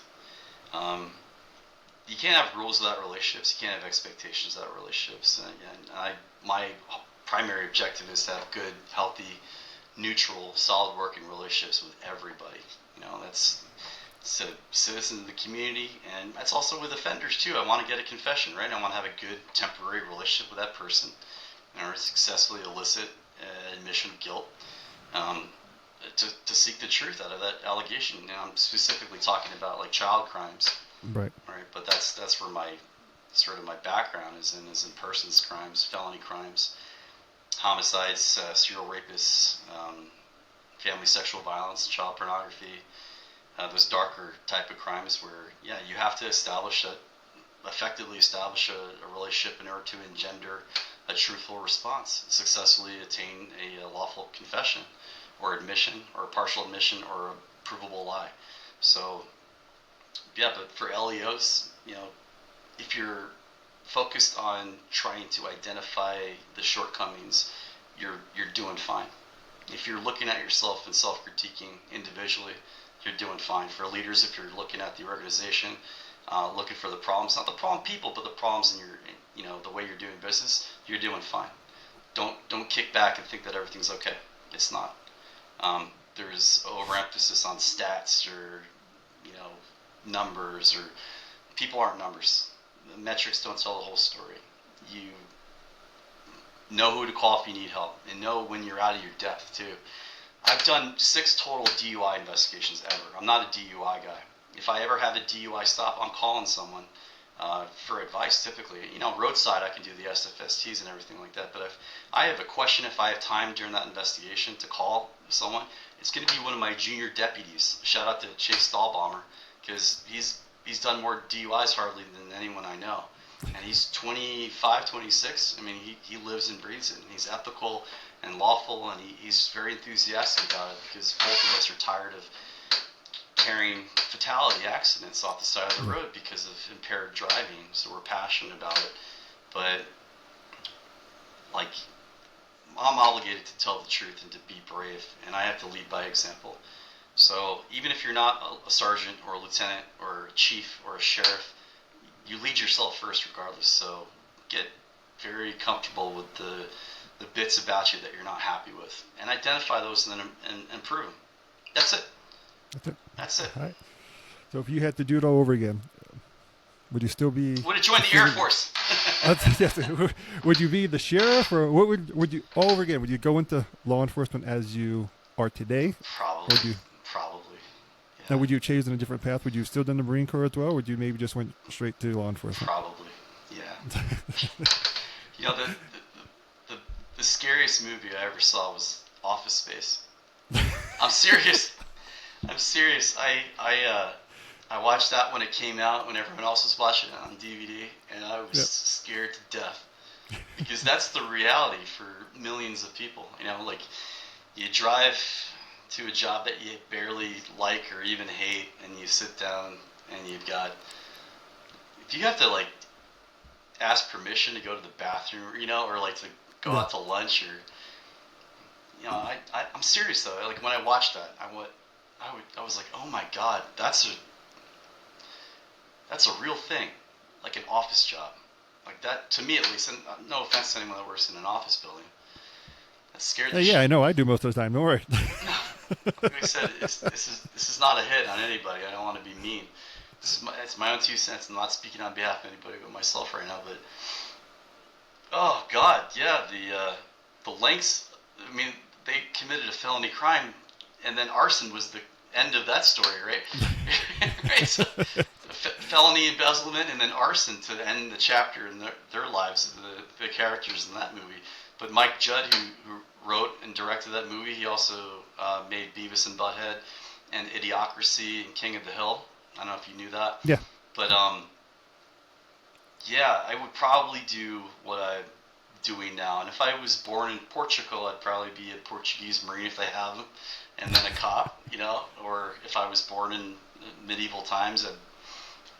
You can't have rules without relationships. You can't have expectations without relationships. And my primary objective is to have good, healthy, neutral, solid working relationships with everybody. That's citizens of the community, and that's also with offenders too. I want to get a confession, right? I want to have a good temporary relationship with that person, or successfully elicit admission of guilt. To seek the truth out of that allegation. Now, I'm specifically talking about like child crimes, right? But that's where my background is in persons crimes, felony crimes, homicides, serial rapists, family sexual violence, child pornography, those darker type of crimes where you have to effectively establish a relationship in order to engender a truthful response, successfully attain a lawful confession, or admission, or a partial admission, or a provable lie. So, but for LEOs, if you're focused on trying to identify the shortcomings, you're doing fine. If you're looking at yourself and self-critiquing individually, you're doing fine. For leaders, if you're looking at the organization, looking for the problems, not the problem people, but the problems in the way you're doing business, you're doing fine. Don't kick back and think that everything's okay. It's not. There's overemphasis on stats or numbers, or people aren't numbers. The metrics don't tell the whole story. You know who to call if you need help, and know when you're out of your depth too. I've done 6 total DUI investigations ever. I'm not a DUI guy. If I ever have a DUI stop, I'm calling someone for advice typically. Roadside I can do the SFSTs and everything like that, but if I have a question, if I have time during that investigation to call someone, it's going to be one of my junior deputies. Shout out to Chase Dahlbomber, because he's done more DUIs hardly than anyone I know. And he's 25, 26. I mean, he lives and breathes it. And he's ethical and lawful, and he's very enthusiastic about it, because both of us are tired of carrying fatality accidents off the side of the road because of impaired driving. So we're passionate about it. But, like, I'm obligated to tell the truth and to be brave, and I have to lead by example. So even if you're not a sergeant or a lieutenant or a chief or a sheriff, you lead yourself first regardless. So get very comfortable with the bits about you that you're not happy with, and identify those and then improve them. That's it. That's it. All right. So if you had to do it all over again, would you still be? Would have joined the Air Force. Yes. Would you be the sheriff, or what would you all over again? Would you go into law enforcement as you are today? Probably. Yeah. Now, would you have changed in a different path? Would you have still done the Marine Corps as well, or would you maybe just went straight to law enforcement? Probably. Yeah. You know, the scariest movie I ever saw was Office Space. I'm serious. I watched that when it came out, when everyone else was watching it on DVD, and I was scared to death, because that's the reality for millions of people. You know, like, you drive to a job that you barely like or even hate, and you sit down and if you have to, like, ask permission to go to the bathroom, you know, or like to go out to lunch, or, you know, I'm serious though. Like, when I watched that, I was like, oh my God, that's a real thing, like an office job, like that, to me at least. And no offense to anyone that works in an office building, that scared the shit. I know I do most of the time. Don't worry. Like I said, this is not a hit on anybody. I don't want to be mean. It's my own 2 cents. I'm not speaking on behalf of anybody but myself right now. But oh God, yeah, the lengths. I mean, they committed a felony crime, and then arson was the end of that story, right? Right. So, felony embezzlement and then arson to end the chapter in their lives, the characters in that movie. But Mike Judd, who wrote and directed that movie, he also made Beavis and Butthead and Idiocracy and King of the Hill. I don't know if you knew that. Yeah. But yeah, I would probably do what I'm doing now. And if I was born in Portugal, I'd probably be a Portuguese Marine if they have them, and then a cop, you know. Or if I was born in medieval times, I'd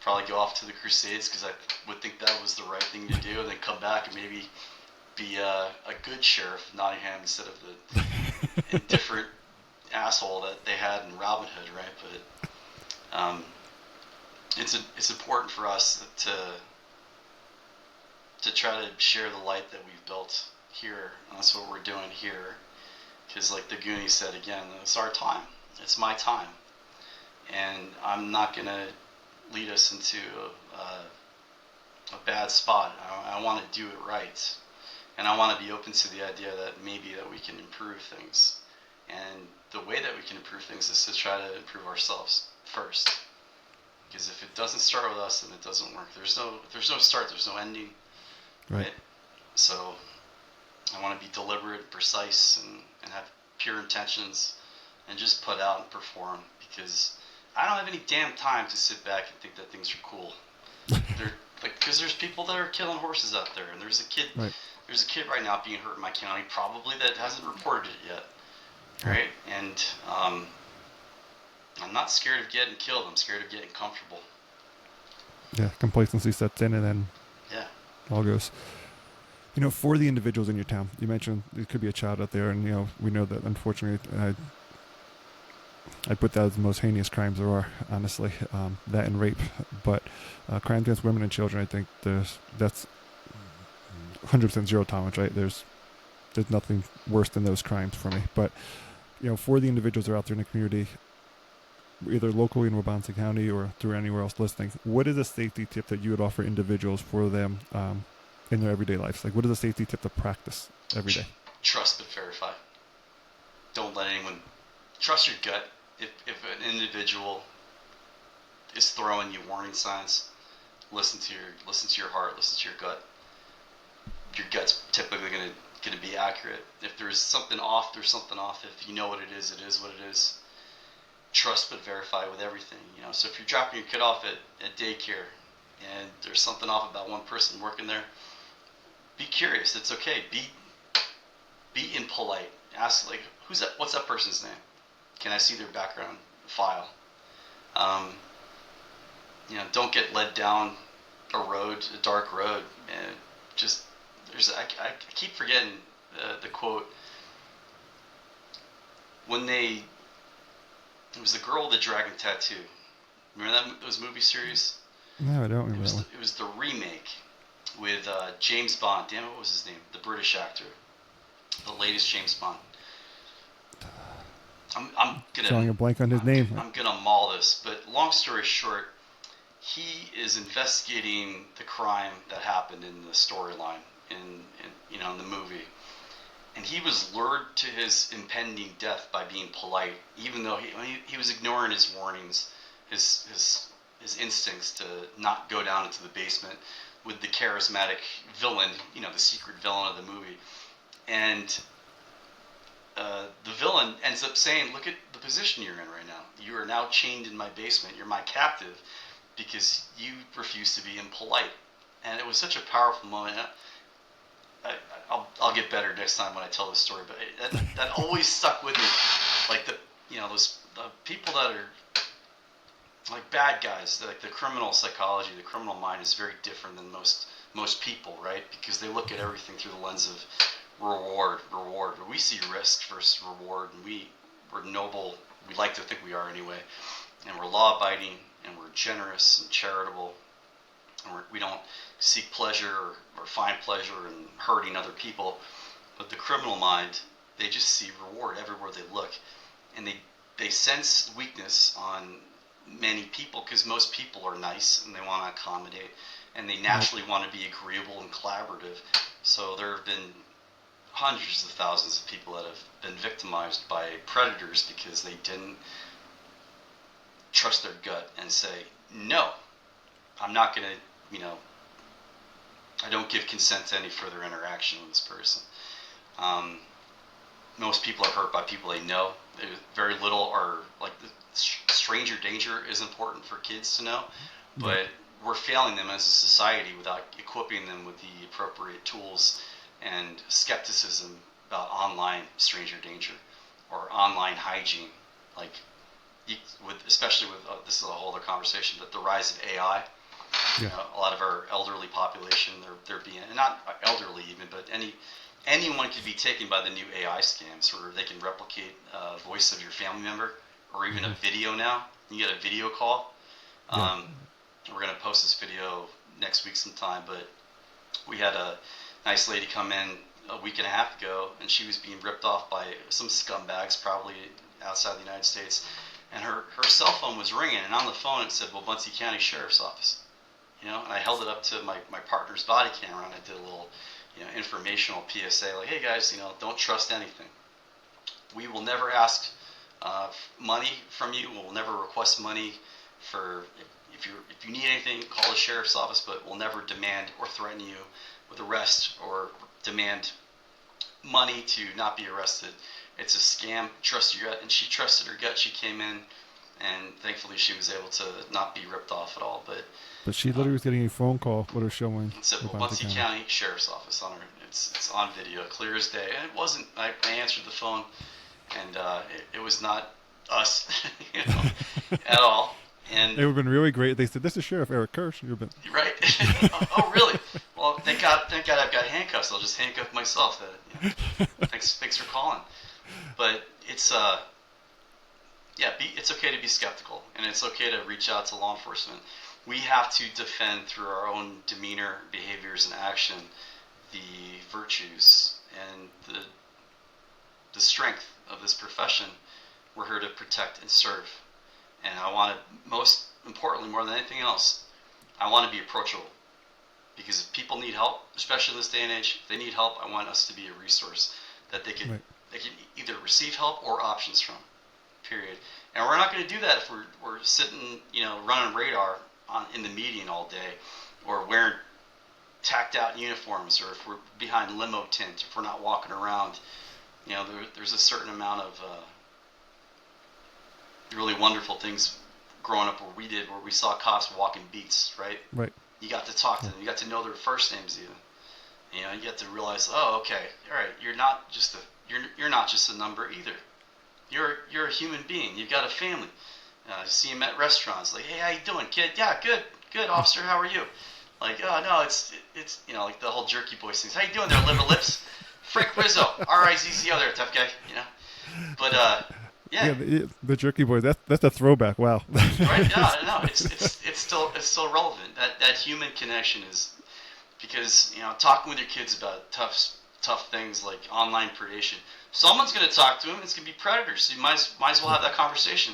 probably go off to the Crusades, because I would think that was the right thing to do, and then come back and maybe be a good sheriff of Nottingham instead of the indifferent asshole that they had in Robin Hood, right? But it's important for us to try to share the light that we've built here, and that's what we're doing here. Because, like the Goonies said again, it's our time. It's my time, and I'm not gonna lead us into a bad spot. I want to do it right, and I want to be open to the idea that maybe that we can improve things. And the way that we can improve things is to try to improve ourselves first. Because if it doesn't start with us, then it doesn't work. There's no start. There's no ending. Right. So I want to be deliberate, precise, and have pure intentions, and just put out and perform. Because I don't have any damn time to sit back and think that things are cool. Because there's people that are killing horses out there, and there's a kid. Right. There's a kid right now being hurt in my county, probably, that hasn't reported it yet. Right? And I'm not scared of getting killed. I'm scared of getting comfortable. Yeah, complacency sets in, and then all goes. You know, for the individuals in your town, you mentioned there could be a child out there, and you know, we know that unfortunately, I put that as the most heinous crimes there are, honestly, that and rape. But crimes against women and children, I think that's 100% zero tolerance, right? There's nothing worse than those crimes for me. But you know, for the individuals that are out there in the community, either locally in Wabansie County or through anywhere else listening, what is a safety tip that you would offer individuals for them in their everyday lives? Like, what is a safety tip to practice every day? Trust but verify. Don't let anyone... Trust your gut. If an individual is throwing you warning signs, listen to your heart, listen to your gut. Your gut's typically going to going to be accurate. If there's something off, there's something off. If you know what it is what it is. Trust but verify with everything. So if you're dropping your kid off at daycare and there's something off about one person working there, be curious. It's okay. Be impolite. Ask, like, who's that? What's that person's name? Can I see their background file? Don't get led down a dark road, and just I keep forgetting the quote. It was the girl with the dragon tattoo. Remember those movie series? No, I don't remember that one. It was the remake with James Bond. Damn it, what was his name? The British actor. The latest James Bond. I'm drawing a blank on his name. I'm gonna maul this, but long story short, he is investigating the crime that happened in the storyline in the movie, and he was lured to his impending death by being polite, even though he was ignoring his warnings, his instincts to not go down into the basement with the charismatic villain, the secret villain of the movie, and the villain ends up saying, "Look at the position you're in right now. You are now chained in my basement. You're my captive because you refuse to be impolite." And it was such a powerful moment. I'll get better next time when I tell this story, but that always stuck with me. Like the people that are like bad guys, like the criminal psychology, the criminal mind is very different than most people, right? Because they look at everything through the lens of reward. We see risk versus reward, and we're noble. We like to think we are anyway, and we're law-abiding, and we're generous and charitable, and we don't seek pleasure or find pleasure in hurting other people. But the criminal mind, they just see reward everywhere they look, and they sense weakness on many people because most people are nice and they want to accommodate, and they naturally want to be agreeable and collaborative. So there have been hundreds of thousands of people that have been victimized by predators because they didn't trust their gut and say, no, I'm not going to, I don't give consent to any further interaction with this person. Most people are hurt by people they know. Very little are, like, the stranger danger is important for kids to know, but we're failing them as a society without equipping them with the appropriate tools and skepticism about online stranger danger or online hygiene. Like, especially with this is a whole other conversation, but the rise of AI. A lot of our elderly population, they're being, and not elderly even, but anyone could be taken by the new AI scams, where they can replicate a voice of your family member or even a video now. You get a video call. We're going to post this video next week sometime, but we had a nice lady come in a week and a half ago, and she was being ripped off by some scumbags, probably outside the United States, and her cell phone was ringing, and on the phone it said, "Well, Muncie County Sheriff's Office." And I held it up to my partner's body camera, and I did a little informational PSA, like, "Hey guys, don't trust anything. We will never ask money from you. We'll never request money for if you need anything, call the sheriff's office, but we'll never demand or threaten you with arrest or demand money to not be arrested. It's a scam. Trust your gut." And she trusted her gut. She came in, and thankfully she was able to not be ripped off at all. But she literally was getting a phone call with her showing. It said, "Well, Muncie County Sheriff's Office" on her. It's on video, clear as day. And it wasn't. I answered the phone, and it was not us, at all. And it would have been really great. They said, "This is Sheriff Eric Kirsch." You've been right. Oh, really? Well, thank God I've got handcuffs. I'll just handcuff myself. Thanks for calling. But it's it's okay to be skeptical, and it's okay to reach out to law enforcement. We have to defend through our own demeanor, behaviors, and action the virtues and the strength of this profession. We're here to protect and serve. And I want to, most importantly, more than anything else, I want to be approachable. Because if people need help, especially in this day and age, if they need help, I want us to be a resource that they can either receive help or options from, period. And we're not going to do that if we're sitting, running radar in the median all day, or wearing tacked out uniforms, or if we're behind limo tint, if we're not walking around, there's a certain amount of really wonderful things growing up where we saw cops walking beats, right? Right. You got to talk to them. You got to know their first names even. You get to realize, oh, okay, all right, you're not just a number either. You're a human being. You've got a family. See him at restaurants, like, hey, how you doing, kid? Yeah, good, officer. How are you? Like, oh no, it's like the whole jerky boys things. How you doing there, liver lips? Frank Rizzo, R-I-Z-Z-O there, tough guy. But yeah. The jerky boys. That's a throwback. Wow. Right? Yeah, no, it's still relevant. That human connection is, because talking with your kids about tough things like online predation. Someone's going to talk to them. It's going to be predators. So you might as well have that conversation.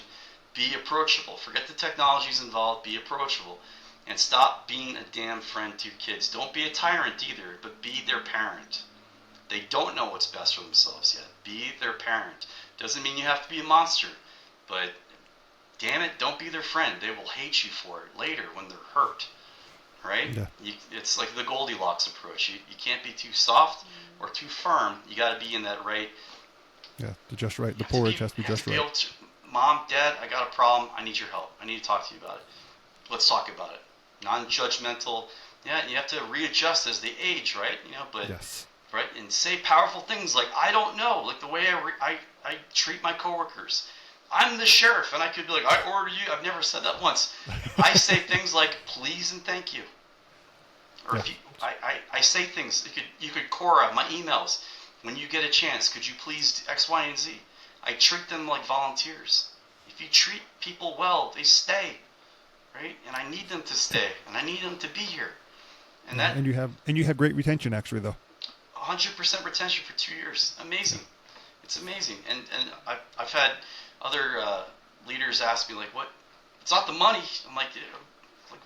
Be approachable. Forget the technologies involved. Be approachable, and stop being a damn friend to your kids. Don't be a tyrant either, but be their parent. They don't know what's best for themselves yet. Be their parent. Doesn't mean you have to be a monster, but damn it, don't be their friend. They will hate you for it later when they're hurt. Right? Yeah. It's like the Goldilocks approach. You can't be too soft or too firm. You got to be in that right. Yeah, just right. The porridge has to be just right. Mom, Dad, I got a problem. I need your help. I need to talk to you about it. Let's talk about it. Non-judgmental. Yeah, you have to readjust as they age, right? But yes. Right, and say powerful things like, I don't know, like the way I treat my coworkers. I'm the sheriff, and I could be like, I order you. I've never said that once. I say things like, please and thank you. Or if I say things, you could Cora my emails. When you get a chance, could you please X, Y, and Z? I treat them like volunteers. If you treat people well, they stay, right? And I need them to stay, and I need them to be here. And you have great retention actually, though. 100% retention for 2 years. Amazing. It's amazing. And I've had other leaders ask me, like, what? It's not the money. I'm like,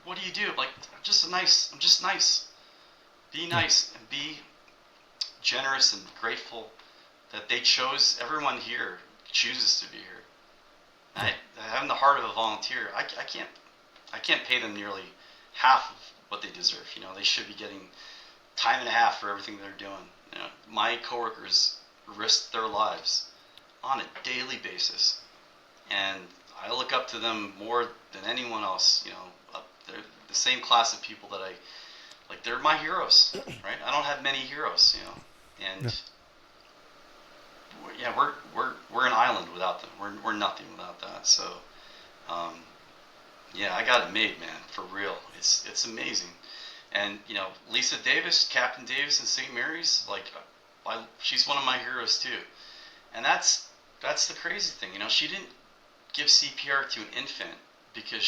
what do you do? I'm like, I'm just nice. Be nice and be generous and grateful that they chose, everyone here chooses to be here. Yeah. Having the heart of a volunteer, I can't pay them nearly half of what they deserve. They should be getting time and a half for everything they're doing. My coworkers risk their lives on a daily basis, and I look up to them more than anyone else. They're the same class of people that they're my heroes, right? I don't have many heroes, and we're an island without them. We're nothing without that. So, I got it made, man, for real. It's amazing. And Lisa Davis, Captain Davis in St. Mary's, she's one of my heroes too. And that's the crazy thing. She didn't give CPR to an infant because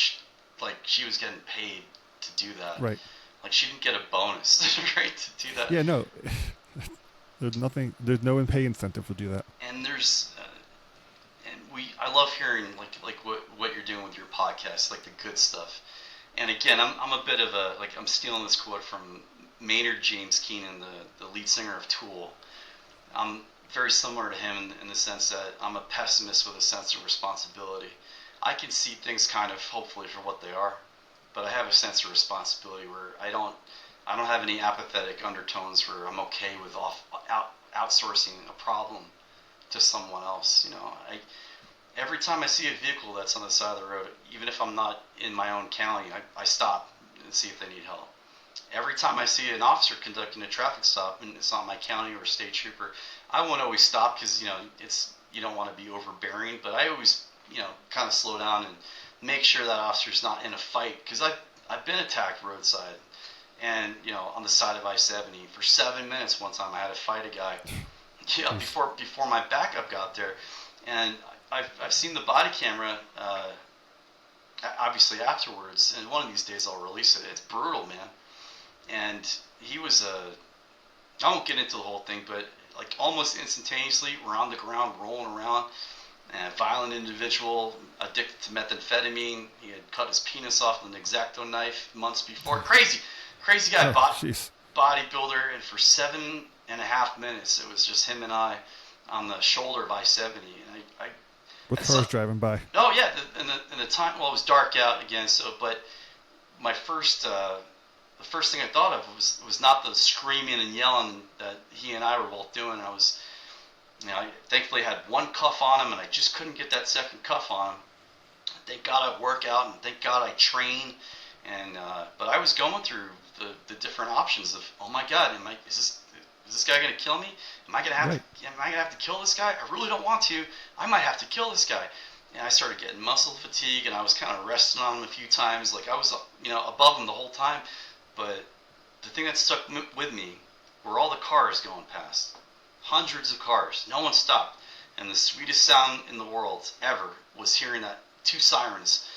she was getting paid to do that. Right. She didn't get a bonus, right, to do that. Yeah, no. There's no pay incentive to do that. And I love hearing what you're doing with your podcast, like the good stuff. And again, I'm a bit of I'm stealing this quote from Maynard James Keenan, the lead singer of Tool. I'm very similar to him in the sense that I'm a pessimist with a sense of responsibility. I can see things kind of hopefully for what they are, but I have a sense of responsibility where I don't have any apathetic undertones where I'm okay with outsourcing a problem to someone else. Every time I see a vehicle that's on the side of the road, even if I'm not in my own county, I stop and see if they need help. Every time I see an officer conducting a traffic stop and it's not my county or state trooper, I won't always stop because you don't want to be overbearing, but I always kind of slow down and make sure that officer's not in a fight, because I've been attacked roadside and on the side of I-70 for 7 minutes. One time I had to fight a guy before my backup got there, and I've seen the body camera obviously afterwards, and one of these days I'll release it. It's brutal, man. And he was I won't get into the whole thing, but almost instantaneously we're on the ground rolling around. A violent individual addicted to methamphetamine. He had cut his penis off with an X-Acto knife months before. Crazy guy, bodybuilder, and for 7.5 minutes it was just him and I on the shoulder of I-70. And with cars driving by. Oh yeah, and the time, well, it was dark out again. So, but my first the first thing I thought of was not the screaming and yelling that he and I were both doing. I thankfully had one cuff on him, and I just couldn't get that second cuff on him. Thank God I work out, and thank God I train. And but I was going through the different options of, oh my God, is this guy gonna kill me? Am I gonna have to kill this guy? I really don't want to. I might have to kill this guy. And I started getting muscle fatigue, and I was kind of resting on him a few times. Like I was, above him the whole time. But the thing that stuck with me were all the cars going past. Hundreds of cars. No one stopped. And the sweetest sound in the world ever was hearing that two sirens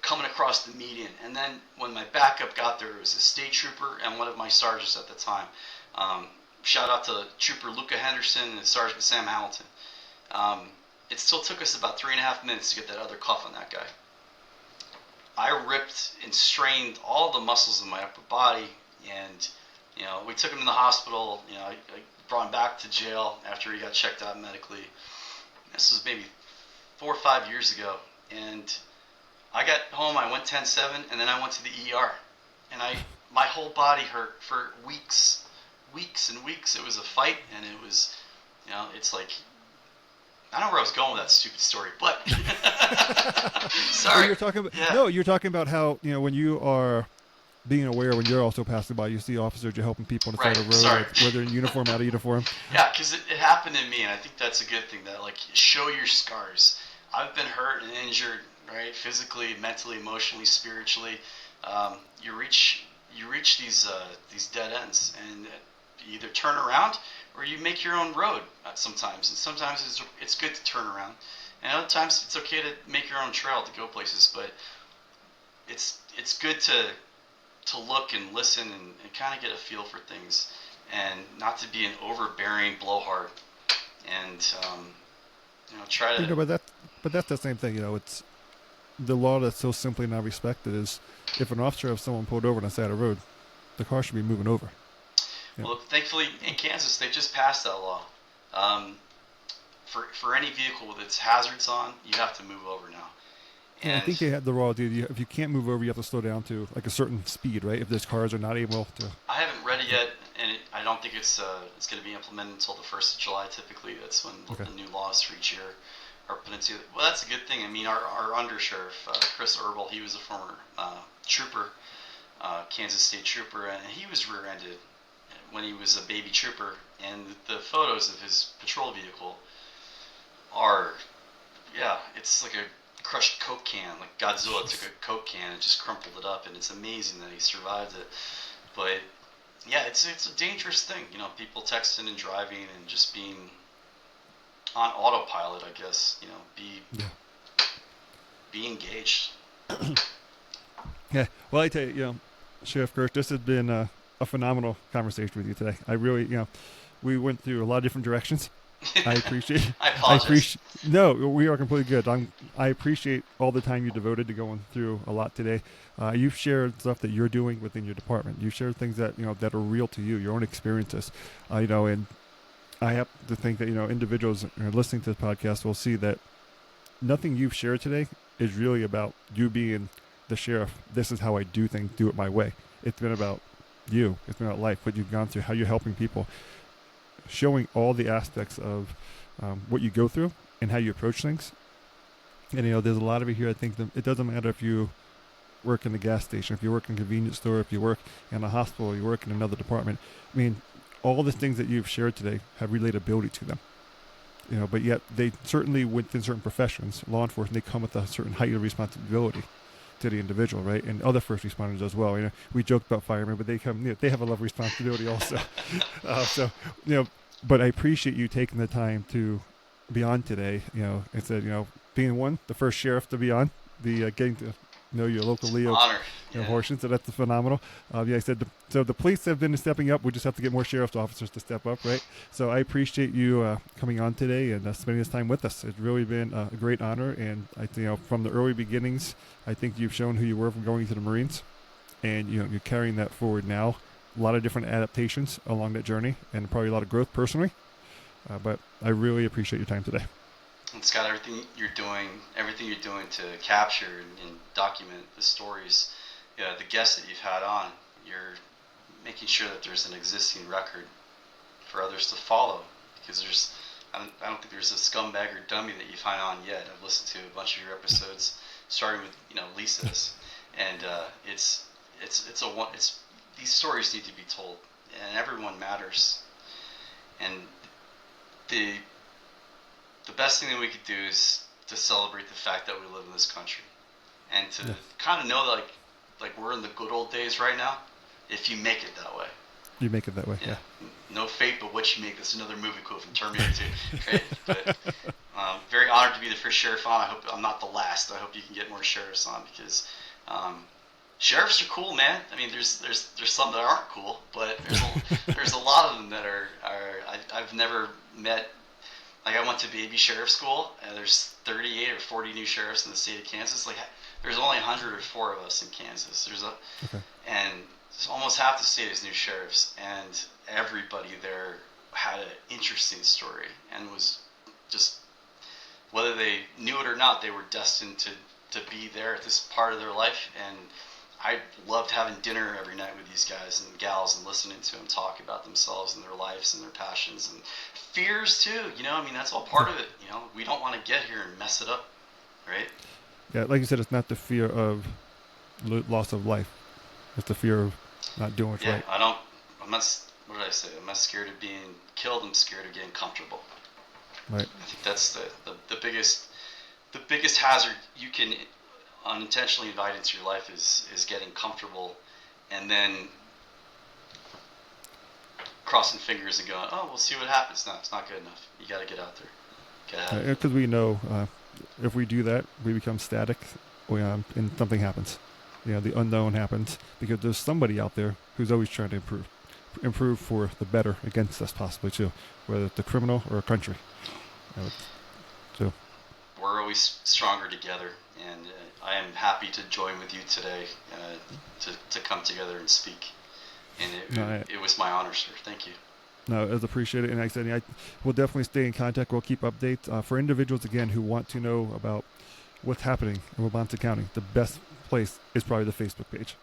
coming across the median. And then when my backup got there, it was a state trooper and one of my sergeants at the time. Shout out to Trooper Luca Henderson and Sergeant Sam Hamilton. It still took us about 3.5 minutes to get that other cuff on that guy. I ripped and strained all the muscles in my upper body, and we took him to the hospital. I brought him back to jail after he got checked out medically. This was maybe 4 or 5 years ago, and I got home. I went 10/7, and then I went to the ER, and my whole body hurt for weeks and weeks. It was a fight, and it was, it's like, I don't know where I was going with that stupid story, but sorry. You're talking about, No, you're talking about how, when you are being aware, when you're also passing by, you see officers, you're helping people on the side of the road, whether in uniform, out of uniform. Yeah, because it happened to me, and I think that's a good thing, that show your scars. I've been hurt and injured, right? Physically, mentally, emotionally, spiritually. You reach these dead ends, and you either turn around or you make your own road sometimes. And sometimes it's good to turn around, and other times it's okay to make your own trail to go places. But it's good to look and listen and kind of get a feel for things, and not to be an overbearing blowhard, and try to. But that's the same thing. It's the law that's so simply not respected is if an officer has someone pulled over on the side of the road, the car should be moving over. Well, thankfully in Kansas they just passed that law. For any vehicle with its hazards on, you have to move over now. And I think they had the law, dude. If you can't move over, you have to slow down to a certain speed, right? If those cars are not able to. I haven't read it yet, and I don't think it's going to be implemented until the 1st of July. Typically, that's when the new laws for each year are put into. Well, that's a good thing. I mean, our undersheriff, Chris Erbel, he was a former trooper, Kansas State trooper, and he was rear-ended when he was a baby trooper. And the photos of his patrol vehicle are, it's like a crushed Coke can. Like Godzilla took a Coke can and just crumpled it up, and it's amazing that he survived it. But it's a dangerous thing, people texting and driving and just being on autopilot, I guess. Be engaged. Yeah. Well, I tell you, Sheriff Kirsch, this has been a phenomenal conversation with you today. I really, we went through a lot of different directions. I appreciate. I apologize. No, we are completely good. I appreciate all the time you devoted to going through a lot today. You've shared stuff that you're doing within your department. You've shared things that that are real to you, your own experiences. And I have to think that individuals listening to this podcast will see that nothing you've shared today is really about you being the sheriff. This is how I do things. Do it my way. It's been about you. It's been about life. What you've gone through. How you're helping people. Showing all the aspects of what you go through and how you approach things. And, there's a lot of it here. I think that it doesn't matter if you work in the gas station, if you work in a convenience store, if you work in a hospital, you work in another department. I mean, all the things that you've shared today have relatability to them. But yet they certainly, within certain professions, law enforcement, they come with a certain height of responsibility to the individual, right? And other first responders as well. We joked about firemen, but they come, they have a level of responsibility also. But I appreciate you taking the time to be on today. Instead, being the first sheriff to be on, getting to know your local Leo honor. Portion. So that's phenomenal. I said so. The police have been stepping up. We just have to get more sheriff's officers to step up, right? So I appreciate you coming on today and spending this time with us. It's really been a great honor, and I think from the early beginnings, I think you've shown who you were from going to the Marines, and you're carrying that forward now. A lot of different adaptations along that journey, and probably a lot of growth personally. But I really appreciate your time today. And Scott, everything you're doing to capture and document the stories, the guests that you've had on, you're making sure that there's an existing record for others to follow, because I don't think there's a scumbag or dummy that you find on yet. I've listened to a bunch of your episodes, starting with Lisa's, and these stories need to be told, and everyone matters. And the best thing that we could do is to celebrate the fact that we live in this country, and to kind of know that like we're in the good old days right now, if you make it that way. You make it that way, yeah. No fate but what you make. That's another movie quote from Terminator 2. Right? But very honored to be the first sheriff on. I hope I'm not the last. I hope you can get more sheriffs on, because sheriffs are cool, man. I mean, there's some that aren't cool, but there's a lot of them that are I've never met. Like, I went to baby sheriff school, and there's 38 or 40 new sheriffs in the state of Kansas. Like, there's only 104 of us in Kansas. And almost half the state is new sheriffs, and everybody there had an interesting story, and was just, whether they knew it or not, they were destined to be there at this part of their life. And I loved having dinner every night with these guys and gals and listening to them talk about themselves and their lives and their passions and fears too. I mean, that's all part of it. We don't want to get here and mess it up, right? Yeah, like you said, it's not the fear of loss of life. It's the fear of not doing what's right. I'm not, what did I say? I'm not scared of being killed. I'm scared of getting comfortable. Right. I think that's the biggest hazard you can unintentionally invite into your life is getting comfortable, and then crossing fingers and going, oh, we'll see what happens. No, it's not good enough. You got to get out there. Because we know if we do that, we become static, and something happens. The unknown happens, because there's somebody out there who's always trying to improve for the better against us, possibly too, whether it's a criminal or a country. So we're always stronger together, and I am happy to join with you today to come together and speak. And it was my honor, sir. Thank you. No, it's appreciated. And like I said, we'll definitely stay in contact. We'll keep updates for individuals, again, who want to know about what's happening in Wabansie County. The best place is probably the Facebook page.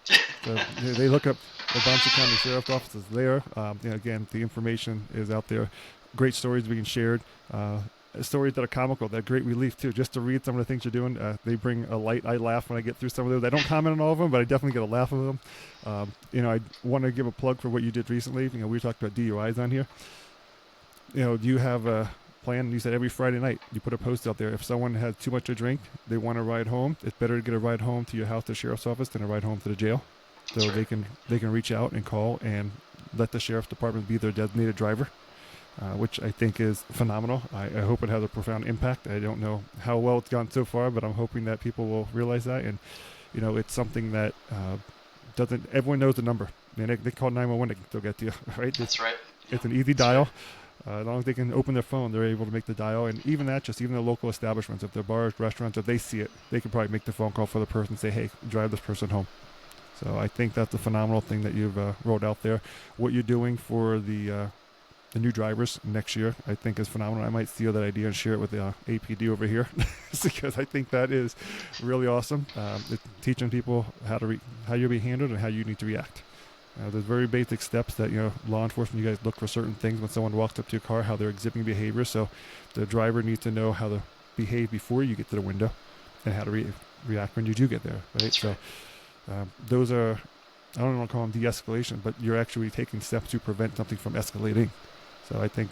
So they look up Wabansie County Sheriff's Office is there. Again, the information is out there. Great stories being shared. Stories that are comical, that great relief too. Just to read some of the things you're doing, they bring a light. I laugh when I get through some of those. I don't comment on all of them, but I definitely get a laugh of them. I want to give a plug for what you did recently. We talked about DUIs on here. Do you have a plan? You said every Friday night you put a post out there. If someone has too much to drink, they want to ride home, it's better to get a ride home to your house, the sheriff's office, than a ride home to the jail. So they can reach out and call and let the sheriff's department be their designated driver. Which I think is phenomenal. I hope it has a profound impact. I don't know how well it's gone so far, but I'm hoping that people will realize that. And, it's something that everyone knows the number. They call 911, they can still get to you, right? That's right. It's an easy dial. As long as they can open their phone, they're able to make the dial. And even the local establishments, if they're bars, restaurants, if they see it, they can probably make the phone call for the person and say, hey, drive this person home. So I think that's a phenomenal thing that you've rolled out there. What you're doing for the new drivers next year, I think, is phenomenal. I might steal that idea and share it with the APD over here, because I think that is really awesome. It's teaching people how you'll be handled and how you need to react. There's very basic steps that law enforcement, you guys look for certain things when someone walks up to your car, how they're exhibiting behavior. So the driver needs to know how to behave before you get to the window, and how to react when you do get there. Right. That's right. So those are, I don't want to call them de-escalation, but you're actually taking steps to prevent something from escalating. So I think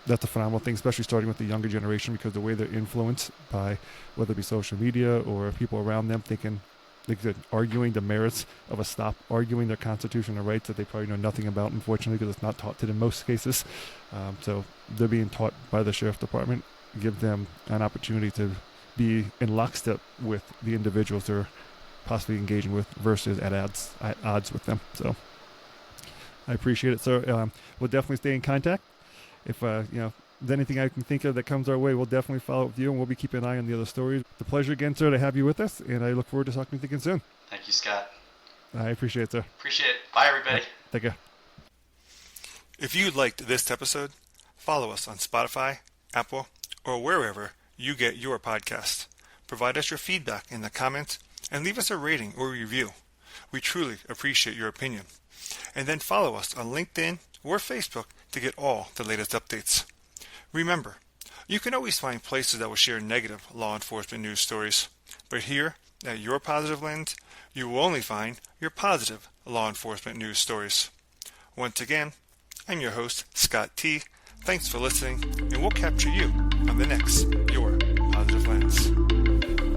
that's a phenomenal thing, especially starting with the younger generation, because the way they're influenced by whether it be social media or people around them thinking, like I said, arguing the merits of a stop, arguing their constitutional rights that they probably know nothing about, unfortunately, because it's not taught to them in most cases. So they're being taught by the sheriff's department, give them an opportunity to be in lockstep with the individuals they're possibly engaging with versus at odds with them. So I appreciate it, sir. We'll definitely stay in contact. If there's anything I can think of that comes our way, we'll definitely follow up with you, and we'll be keeping an eye on the other stories. It's a pleasure again, sir, to have you with us, and I look forward to talking to you again soon. Thank you, Scott. I appreciate it, sir. Appreciate it. Bye, everybody. Take care. If you liked this episode, follow us on Spotify, Apple, or wherever you get your podcasts. Provide us your feedback in the comments and leave us a rating or review. We truly appreciate your opinion. And then follow us on LinkedIn or Facebook to get all the latest updates. Remember, you can always find places that will share negative law enforcement news stories, but here at Your Positive Lens, you will only find your positive law enforcement news stories. Once again, I'm your host, Scott T. Thanks for listening, and we'll capture you on the next Your Positive Lens.